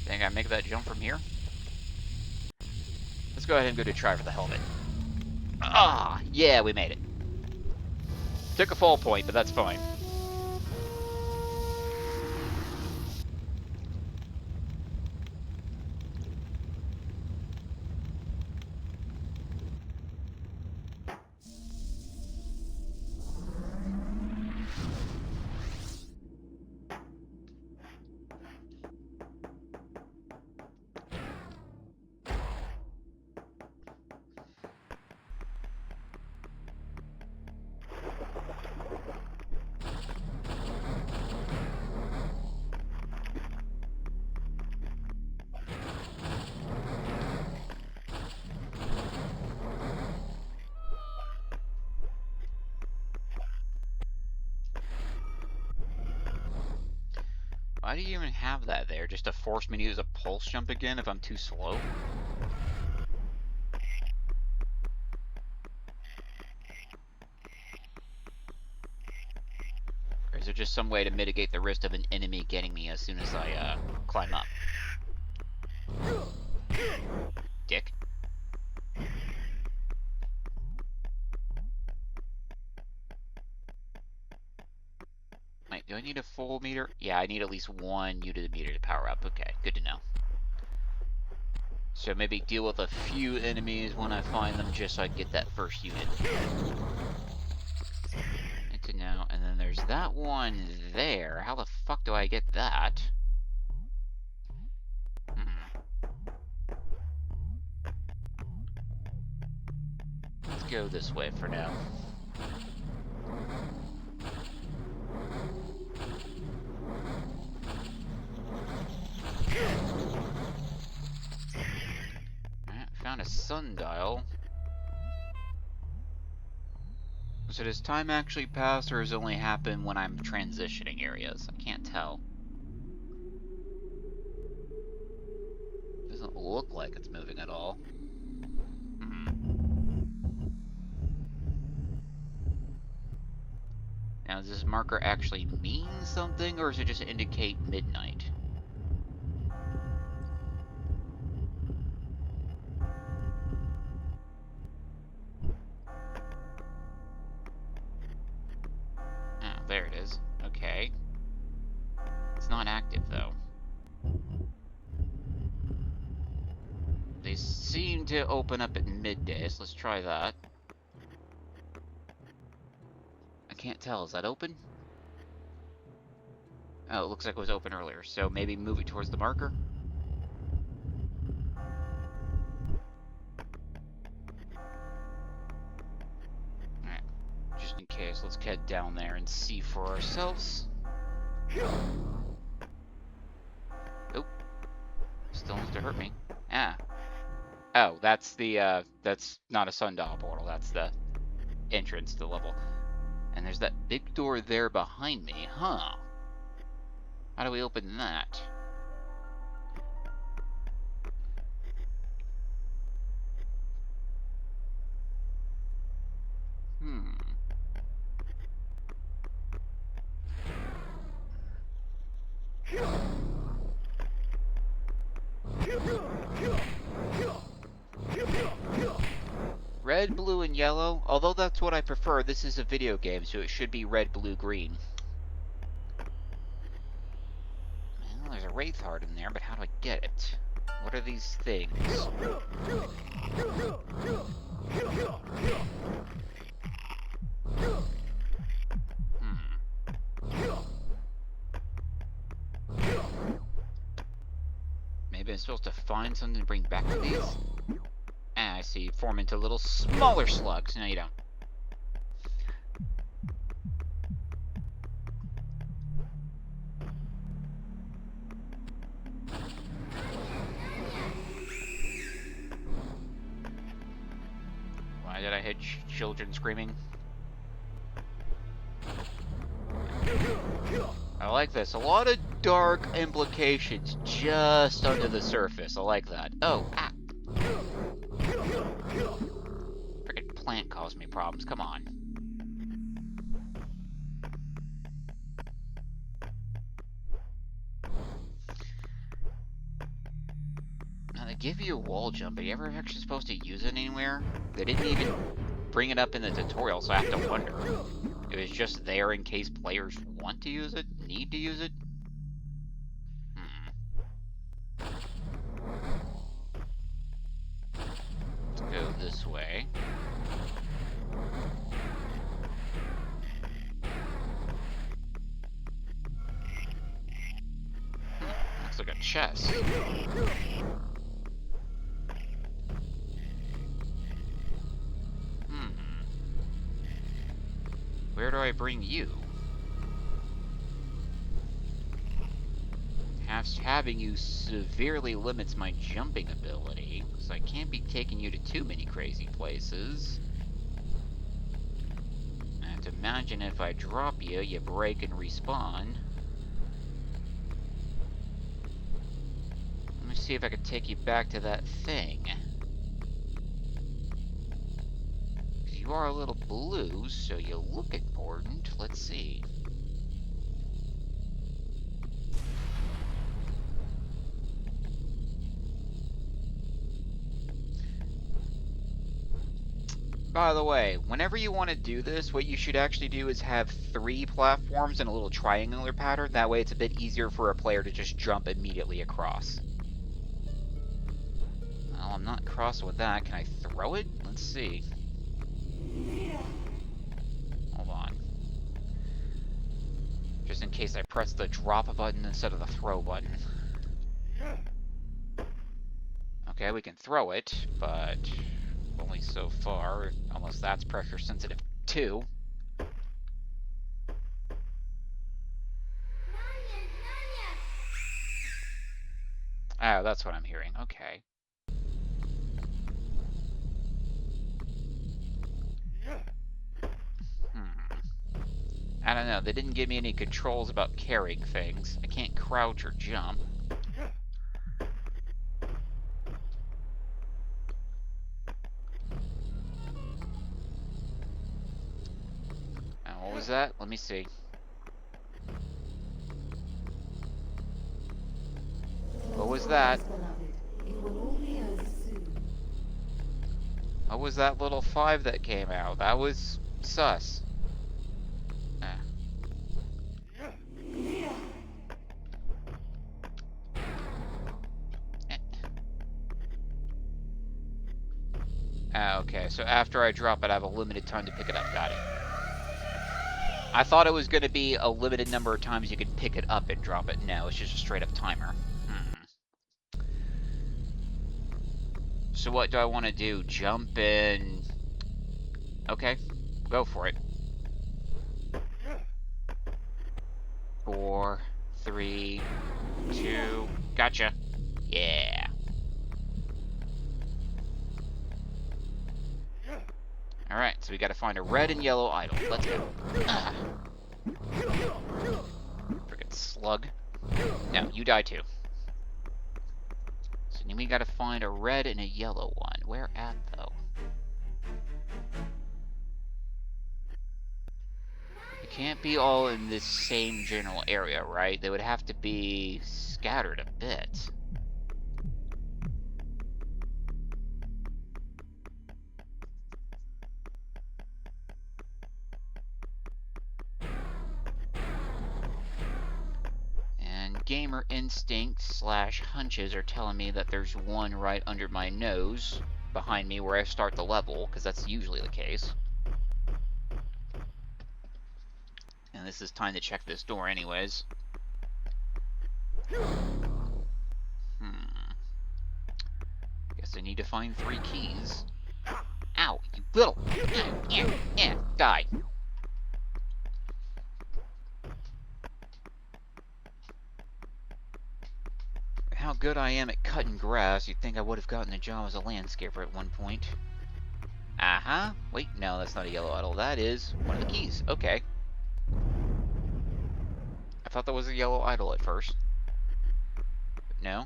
Think I make that jump from here? Let's go ahead and go to try for the helmet. Ah, yeah, we made it. Took a fall point, but that's fine. Why do you even have that there? Just to force me to use a pulse jump again if I'm too slow? Or is there just some way to mitigate the risk of an enemy getting me as soon as I climb up? Dick. Wait, do I need a full meter? Yeah, I need at least one unit meter to power up. Okay, good to know. So maybe deal with a few enemies when I find them just so I get that first unit. Good to know. And then there's that one there. How the fuck do I get that? Let's go this way for now. Alright, found a sundial. So does time actually pass, or does it only happen when I'm transitioning areas? I can't tell. look like it's moving at all. Now, does this marker actually mean something, or does it just indicate midnight? Oh, there it is. Okay. It's not active, though. They seem to open up at midday, so let's try that. I can't tell. Is that open? Oh, it looks like it was open earlier, so maybe move it towards the marker? Alright. Just in case, let's head down there and see for ourselves. Nope. Still wants to hurt me. Ah. Oh, that's the, that's not a sundial portal, that's the entrance to the level. And there's that big door there behind me, huh? How do we open that? Red, blue, and yellow. Although that's what I prefer, this is a video game, so it should be red, blue, green. Well, there's a Wraith Heart in there, but how do I get it? What are these things? Maybe I'm supposed to find something to bring back to these? Ah, I see. Form into little smaller slugs. No, you don't. Why did I hit children screaming? I like this. A lot of dark implications just under the surface. I like that. Oh, ah. Frickin' plant caused me problems. Come on. Now, they give you a wall jump. Are you ever actually supposed to use it anywhere? They didn't even bring it up in the tutorial, so I have to wonder. It was just there in case players want to use it, need to use it. Let's go this way. Looks like a chest. Where do I bring you? Having you severely limits my jumping ability, so I can't be taking you to too many crazy places. I have to imagine if I drop you, you break and respawn. Let me see if I can take you back to that thing. You are a little blue, so you look important. Let's see. By the way, whenever you want to do this, what you should actually do is have 3 platforms in a little triangular pattern. That way it's a bit easier for a player to just jump immediately across. Well, I'm not crossing with that. Can I throw it? Let's see. Hold on. Just in case I press the drop button instead of the throw button. Okay, we can throw it, but only so far, unless that's pressure sensitive too. Oh, that's what I'm hearing. Okay. I don't know, they didn't give me any controls about carrying things. I can't crouch or jump. that? Let me see. What was that? What was that little 5 that came out? That was sus. Ah. Okay, so after I drop it, I have a limited time to pick it up. Got it. I thought it was going to be a limited number of times you could pick it up and drop it. No, it's just a straight up timer. So what do I want to do? Jump in... Okay, go for it. 4, 3, 2... Gotcha. Yeah. Alright, so we gotta find a red and yellow idol. Let's go. Frickin' slug. No, you die too. So then we gotta find a red and a yellow one. Where at, though? It can't be all in this same general area, right? They would have to be scattered a bit. Gamer instincts / hunches are telling me that there's one right under my nose behind me where I start the level, because that's usually the case. And this is time to check this door anyways. Guess I need to find 3 keys. Ow, you little... Die. How good I am at cutting grass, you'd think I would have gotten a job as a landscaper at one point. Uh-huh. Wait, no, that's not a yellow idol. That is one of the keys. Okay. I thought that was a yellow idol at first. But no.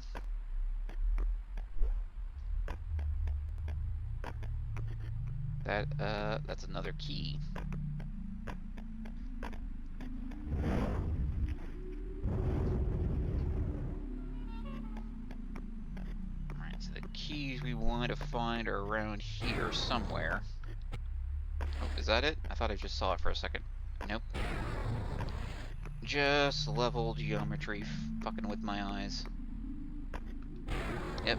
That's another key. Keys we want to find are around here somewhere. Oh, is that it? I thought I just saw it for a second. Nope. Just level geometry fucking with my eyes. Yep.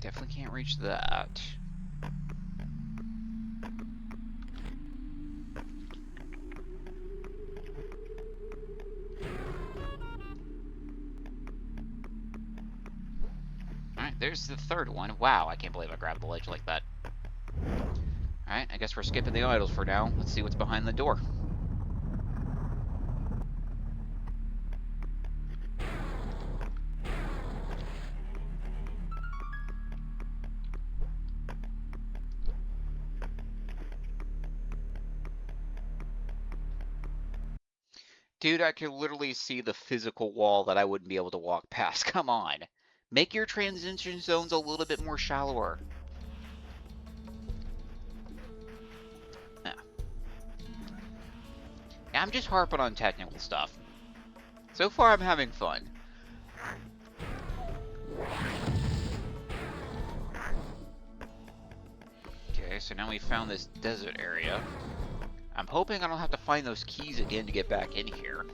Definitely can't reach that. Alright, there's the third one. Wow, I can't believe I grabbed the ledge like that. Alright, I guess we're skipping the idols for now. Let's see what's behind the door. Dude, I can literally see the physical wall that I wouldn't be able to walk past. Come on. Make your transition zones a little bit more shallower. Yeah, I'm just harping on technical stuff. So far, I'm having fun. Okay, so now we found this desert area. I'm hoping I don't have to find those keys again to get back in here.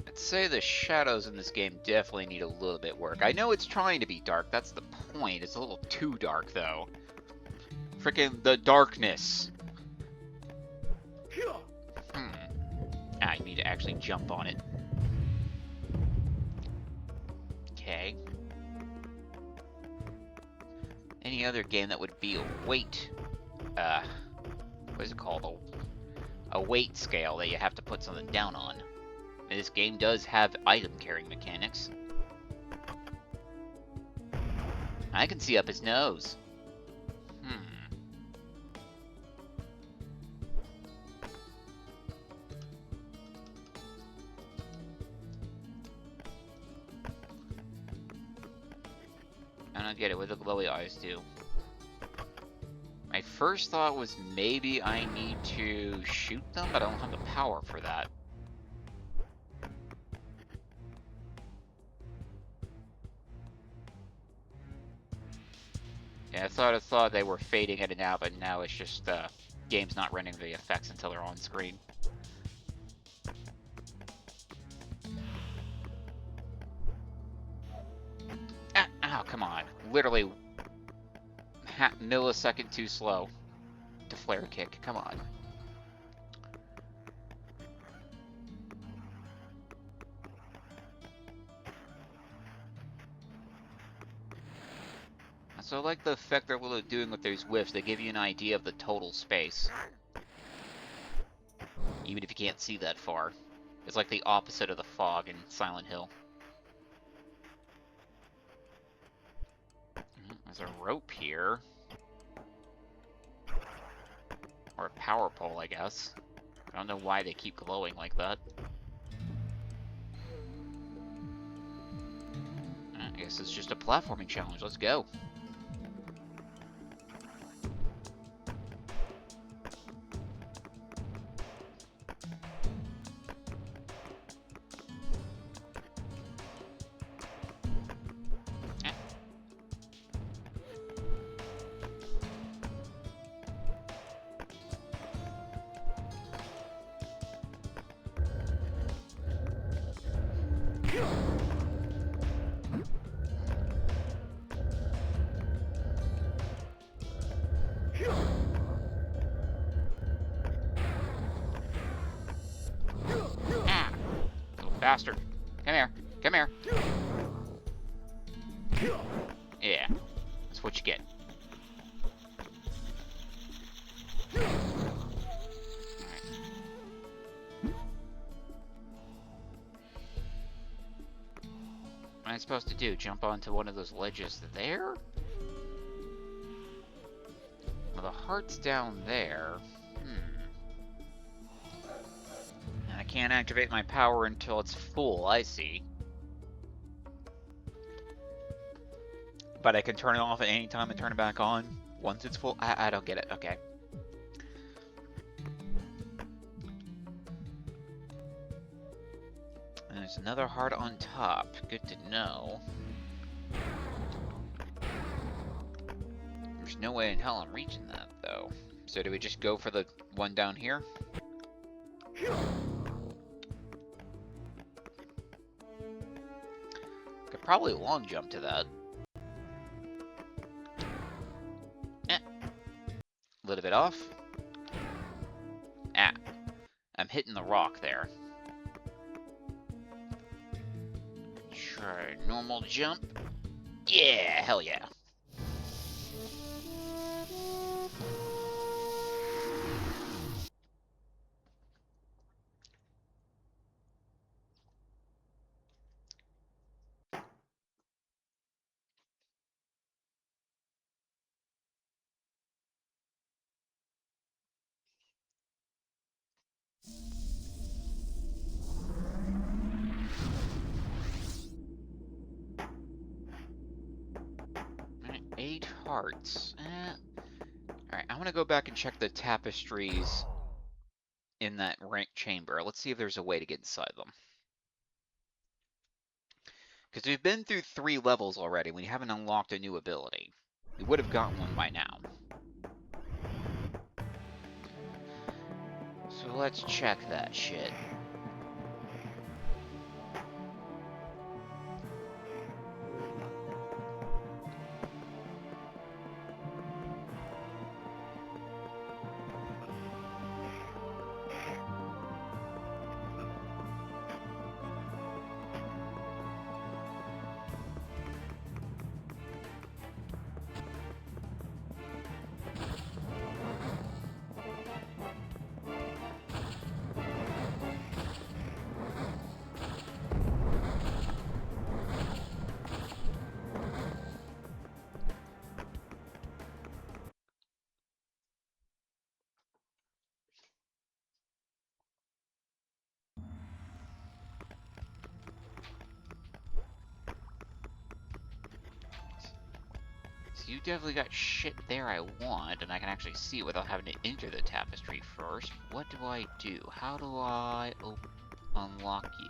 I'd say the shadows in this game definitely need a little bit work. I know it's trying to be dark, that's the point. It's a little too dark, though. Frickin' the darkness. Ah, you need to actually jump on it. Okay. Any other game that would be a weight, what is it called? A weight scale that you have to put something down on. And this game does have item carrying mechanics. I can see up his nose. I don't get it. What do the glowy eyes do? My first thought was maybe I need to shoot them, but I don't have the power for that. Yeah, I thought they were fading in and out, but now it's just game's not rendering the effects until they're on screen. Oh, come on. Literally millisecond too slow to flare kick. Come on. So I like the effect they're doing with those whiffs. They give you an idea of the total space. Even if you can't see that far. It's like the opposite of the fog in Silent Hill. There's a rope here. Or a power pole, I guess. I don't know why they keep glowing like that. I guess it's just a platforming challenge. Let's go. Bastard. Come here. Come here. Yeah. That's what you get. What am I supposed to do? Jump onto one of those ledges there? Well, the heart's down there. And I can't activate my power until it's full, I see. But I can turn it off at any time and turn it back on once it's full. I don't get it. Okay. And there's another heart on top. Good to know. There's no way in hell I'm reaching that, though. So do we just go for the one down here? Could probably long jump to that. A little bit off. I'm hitting the rock there. Try normal jump. Yeah, hell yeah. Alright, 8 hearts. Alright, I want to go back and check the tapestries in that rank chamber. Let's see if there's a way to get inside them. Because we've been through 3 levels already. We haven't unlocked a new ability. We would have gotten one by now. So let's check that shit. definitely got shit there I want, and I can actually see it without having to enter the tapestry first. What do I do? How do I unlock you?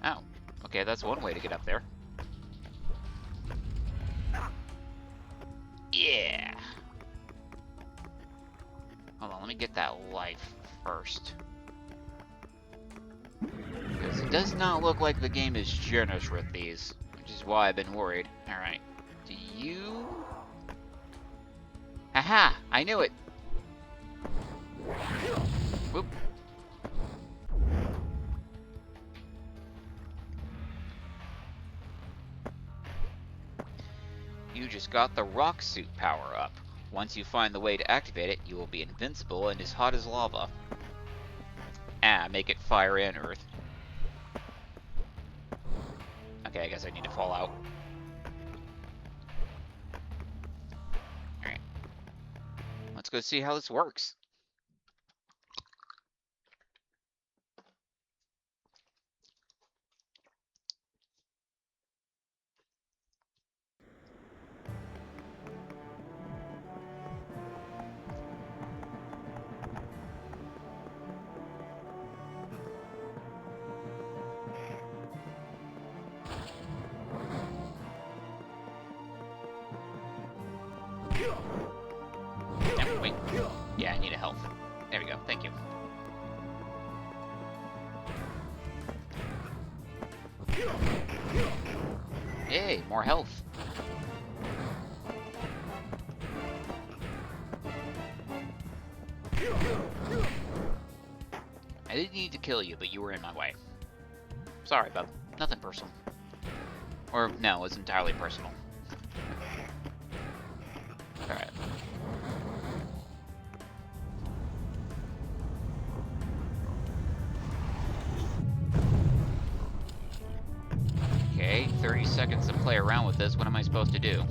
Oh, okay, that's one way to get up there. Yeah! Hold on, let me get that life first. Because it does not look like the game is generous with these, which is why I've been worried. Alright, do you... Haha! I knew it! Whoop. You just got the rock suit power up. Once you find the way to activate it, you will be invincible and as hot as lava. Ah, make it fire and earth. Okay, I guess I need to fall out. Alright. Let's go see how this works. Oh, wait. Yeah, I need a health. There we go. Thank you. Yay, more health. I didn't need to kill you, but you were in my way. Sorry, bub. Nothing personal. Or, no, it's entirely personal. Alright. Okay, 30 seconds to play around with this. What am I supposed to do?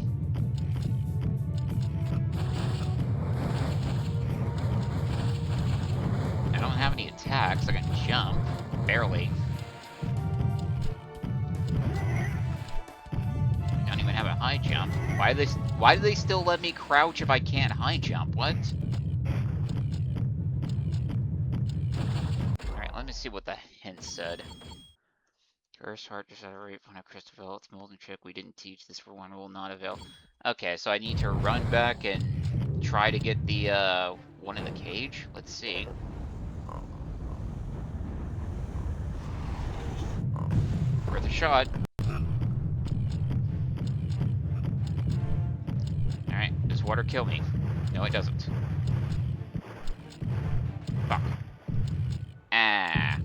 I don't have any attacks. I can jump. Barely. I don't even have a high jump. Why do they still let me crouch if I can't high jump? What? Alright, let me see what the hint said. First heart decelerate when a crystal develops molten trick. We didn't teach this for one will not avail. Okay, so I need to run back and try to get the one in the cage. Let's see. Worth a shot. Alright, does water kill me? No, it doesn't. Fuck. Ah.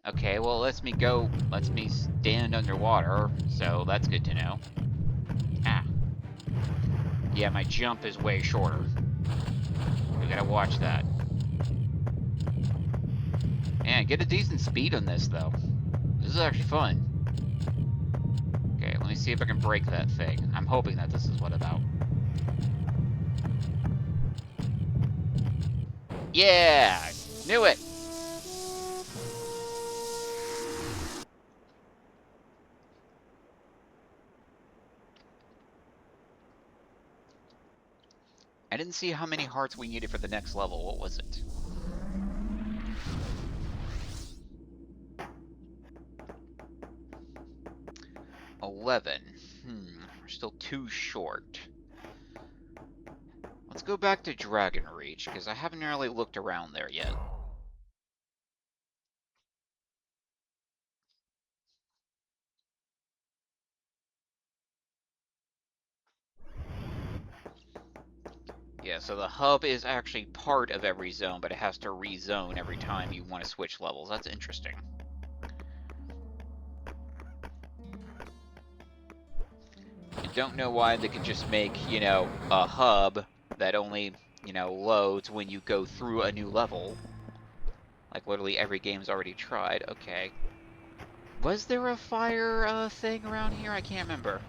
Okay, well, lets me stand underwater, so that's good to know. Ah. Yeah, my jump is way shorter. We gotta watch that. Man, get a decent speed on this, though. This is actually fun. Okay, let me see if I can break that thing. I'm hoping that this is what about. Yeah! Knew it! I didn't see how many hearts we needed for the next level. What was it? $11. We're still too short. Let's go back to Dragon Reach, because I haven't really looked around there yet. Yeah, so the hub is actually part of every zone, but it has to rezone every time you want to switch levels. That's interesting. I don't know why they could just make, you know, a hub that only, you know, loads when you go through a new level. Like, literally every game's already tried. Okay. Was there a fire thing around here? I can't remember.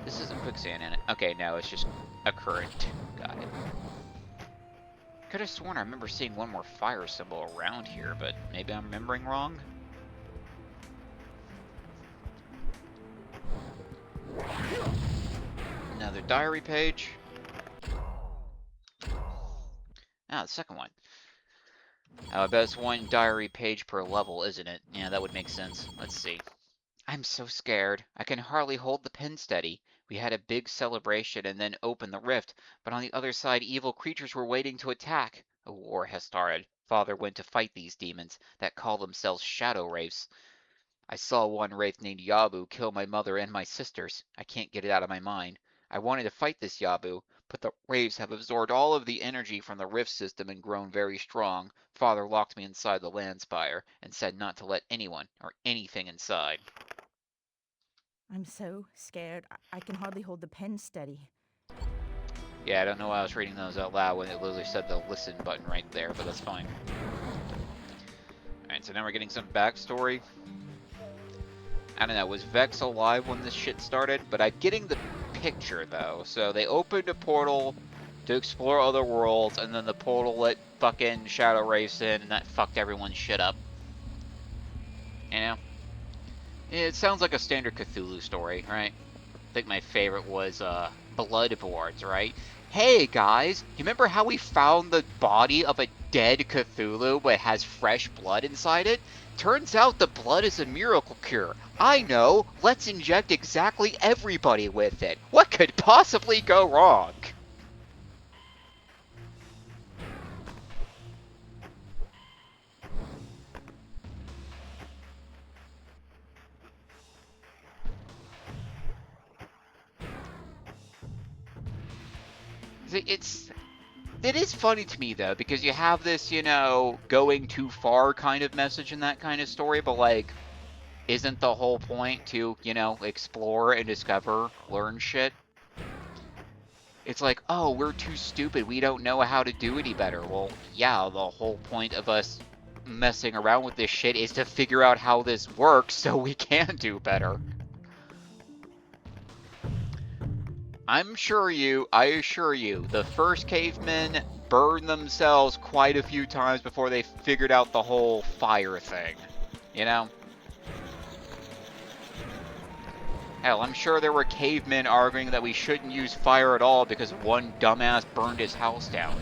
This isn't quicksand in it. Okay, no, it's just... a current. Got it. Could have sworn I remember seeing one more fire symbol around here, but maybe I'm remembering wrong? Another diary page. Ah, the second one. I bet it's one diary page per level, isn't it? Yeah, that would make sense. Let's see. I'm so scared. I can hardly hold the pen steady. We had a big celebration and then opened the rift, but on the other side evil creatures were waiting to attack. A war has started. Father went to fight these demons that call themselves shadow wraiths. I saw one wraith named Yabu kill my mother and my sisters. I can't get it out of my mind. I wanted to fight this Yabu, but the wraiths have absorbed all of the energy from the rift system and grown very strong. Father locked me inside the land spire and said not to let anyone or anything inside. I'm so scared. I can hardly hold the pen steady. Yeah, I don't know why I was reading those out loud when it literally said the listen button right there, but that's fine. Alright, so now we're getting some backstory. I don't know, was Vexx alive when this shit started? But I'm getting the picture, though. So they opened a portal to explore other worlds, and then the portal let fucking Shadow Wraiths in, and that fucked everyone's shit up. You know? It sounds like a standard Cthulhu story, right? I think my favorite was, Bloodboards, right? Hey, guys, you remember how we found the body of a dead Cthulhu but has fresh blood inside it? Turns out the blood is a miracle cure. I know, let's inject exactly everybody with it. What could possibly go wrong? See, it is funny to me, though, because you have this, you know, going too far kind of message in that kind of story, but, like, isn't the whole point to, you know, explore and discover, learn shit? It's like, oh, we're too stupid, we don't know how to do any better. Well, yeah, the whole point of us messing around with this shit is to figure out how this works so we can do better. I assure you, the first cavemen burned themselves quite a few times before they figured out the whole fire thing. You know? Hell, I'm sure there were cavemen arguing that we shouldn't use fire at all because one dumbass burned his house down.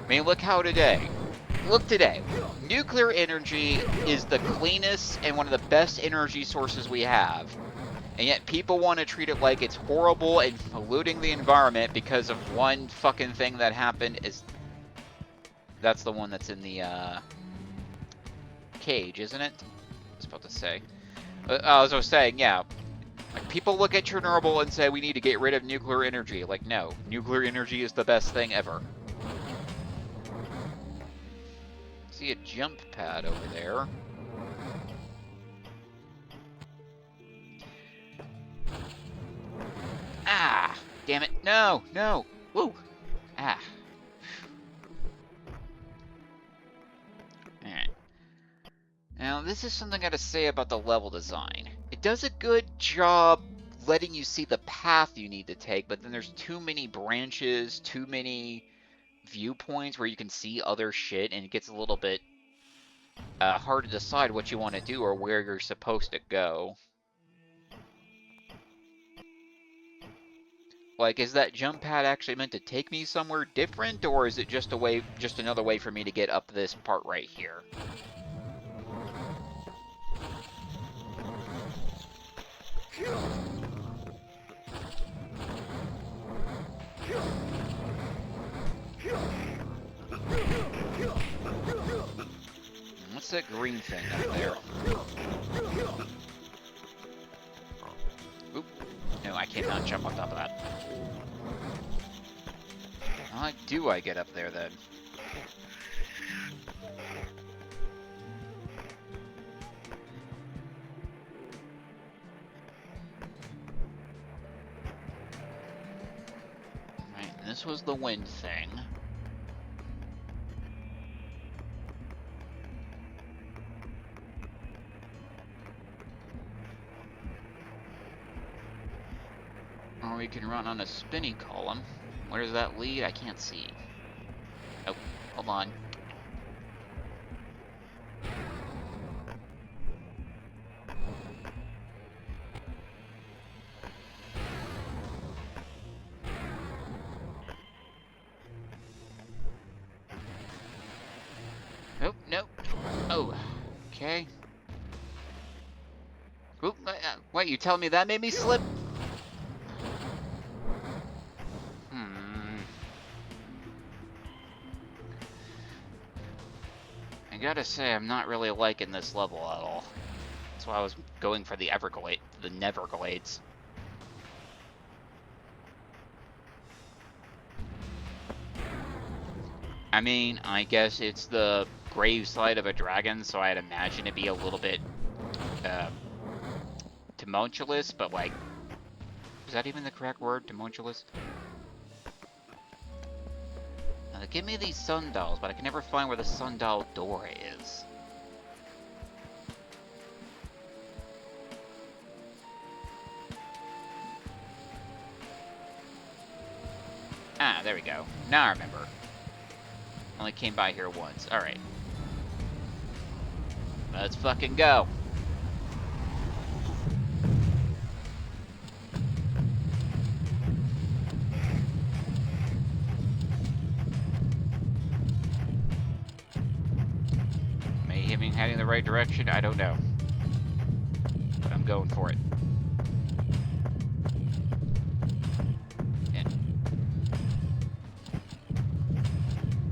I mean, look today. Nuclear energy is the cleanest and one of the best energy sources we have. And yet people want to treat it like it's horrible and polluting the environment because of one fucking thing that happened. That's the one that's in the cage, isn't it? I was about to say. As I was saying, yeah. Like, people look at Chernobyl and say we need to get rid of nuclear energy. Like, no. Nuclear energy is the best thing ever. See a jump pad over there. Ah! Damn it. No! No! Woo! Ah. Alright. Now, this is something I gotta say about the level design. It does a good job letting you see the path you need to take, but then there's too many branches, too many viewpoints where you can see other shit, and it gets a little bit hard to decide what you want to do or where you're supposed to go. Like, is that jump pad actually meant to take me somewhere different, or is it just another way for me to get up this part right here? What's that green thing up there? Oop. No, I cannot jump on top of that. How do I get up there, then? Right, this was the wind thing. we can run on a spinny column. Where does that lead? I can't see. Oh, hold on. Oh, no. Oh, okay. Oop, wait, you telling me that made me slip? I gotta say, I'm not really liking this level at all. That's why I was going for the Neverglades. I mean, I guess it's the grave site of a dragon, so I'd imagine it'd be a little bit tumultuous, but like, is that even the correct word, tumultuous? Give me these sundials, but I can never find where the sundial door is. Ah, there we go. Now I remember. Only came by here once. Alright. Let's fucking go. Am I even heading in the right direction? I don't know. But I'm going for it.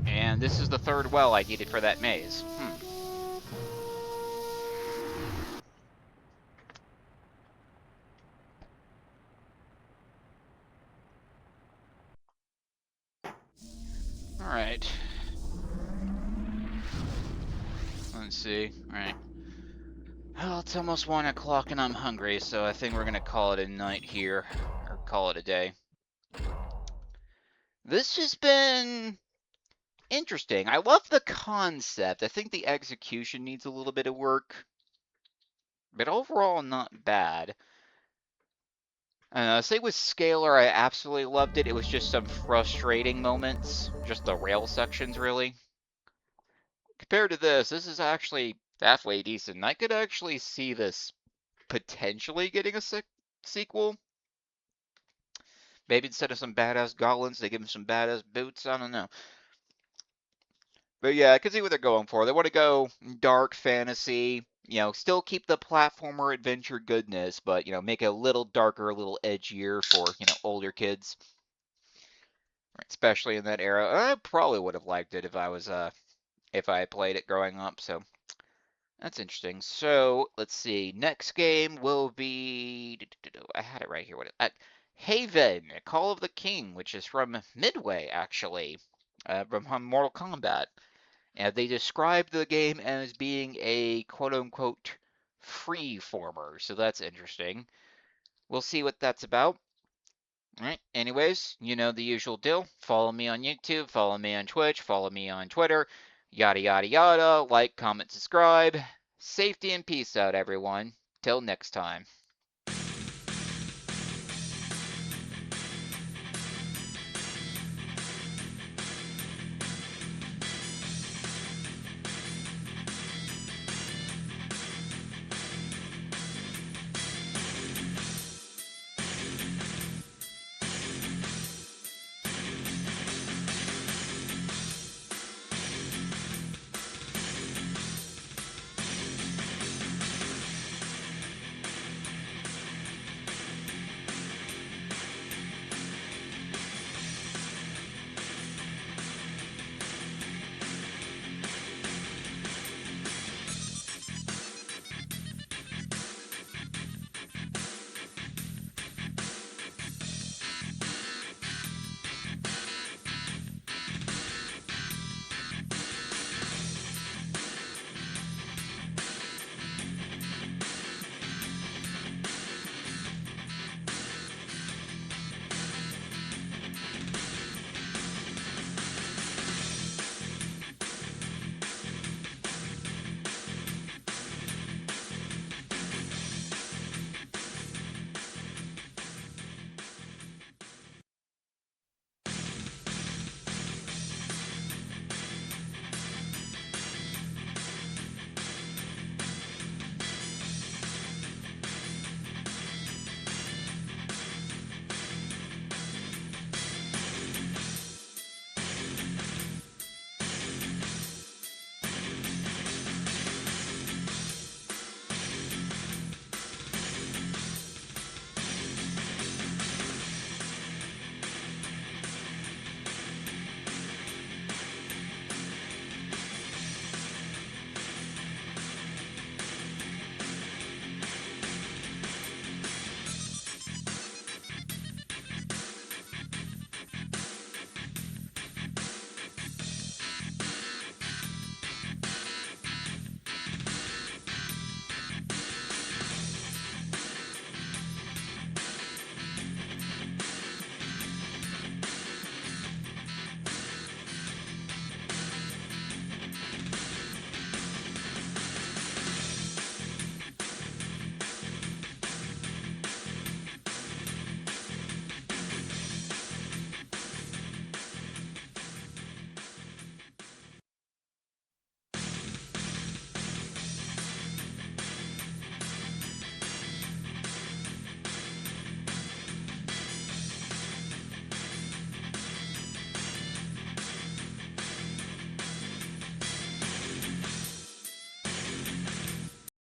And this is the third well I needed for that maze. Alright. Let's see. Alright. Well, it's almost 1 o'clock and I'm hungry, so I think we're gonna call it a night here. Or call it a day. This has been interesting. I love the concept. I think the execution needs a little bit of work. But overall, not bad. Say with Scalar, I absolutely loved it. It was just some frustrating moments. Just the rail sections, really. Compared to this is actually halfway decent. I could actually see this potentially getting a sequel. Maybe instead of some badass goblins, they give them some badass boots. I don't know. But yeah, I can see what they're going for. They want to go dark fantasy, still keep the platformer adventure goodness, but, make it a little darker, a little edgier for, older kids. Especially in that era. I probably would have liked it if I played it growing up, so that's interesting. So, let's see. Next game will be... I had it right here. Haven, Call of the King, which is from Midway, actually, from Mortal Kombat. And they described the game as being a quote-unquote free-former, so that's interesting. We'll see what that's about. Alright, anyways, you know the usual deal. Follow me on YouTube, follow me on Twitch, follow me on Twitter, yada yada yada. Like, comment, subscribe. Safety and peace out, everyone. Till next time.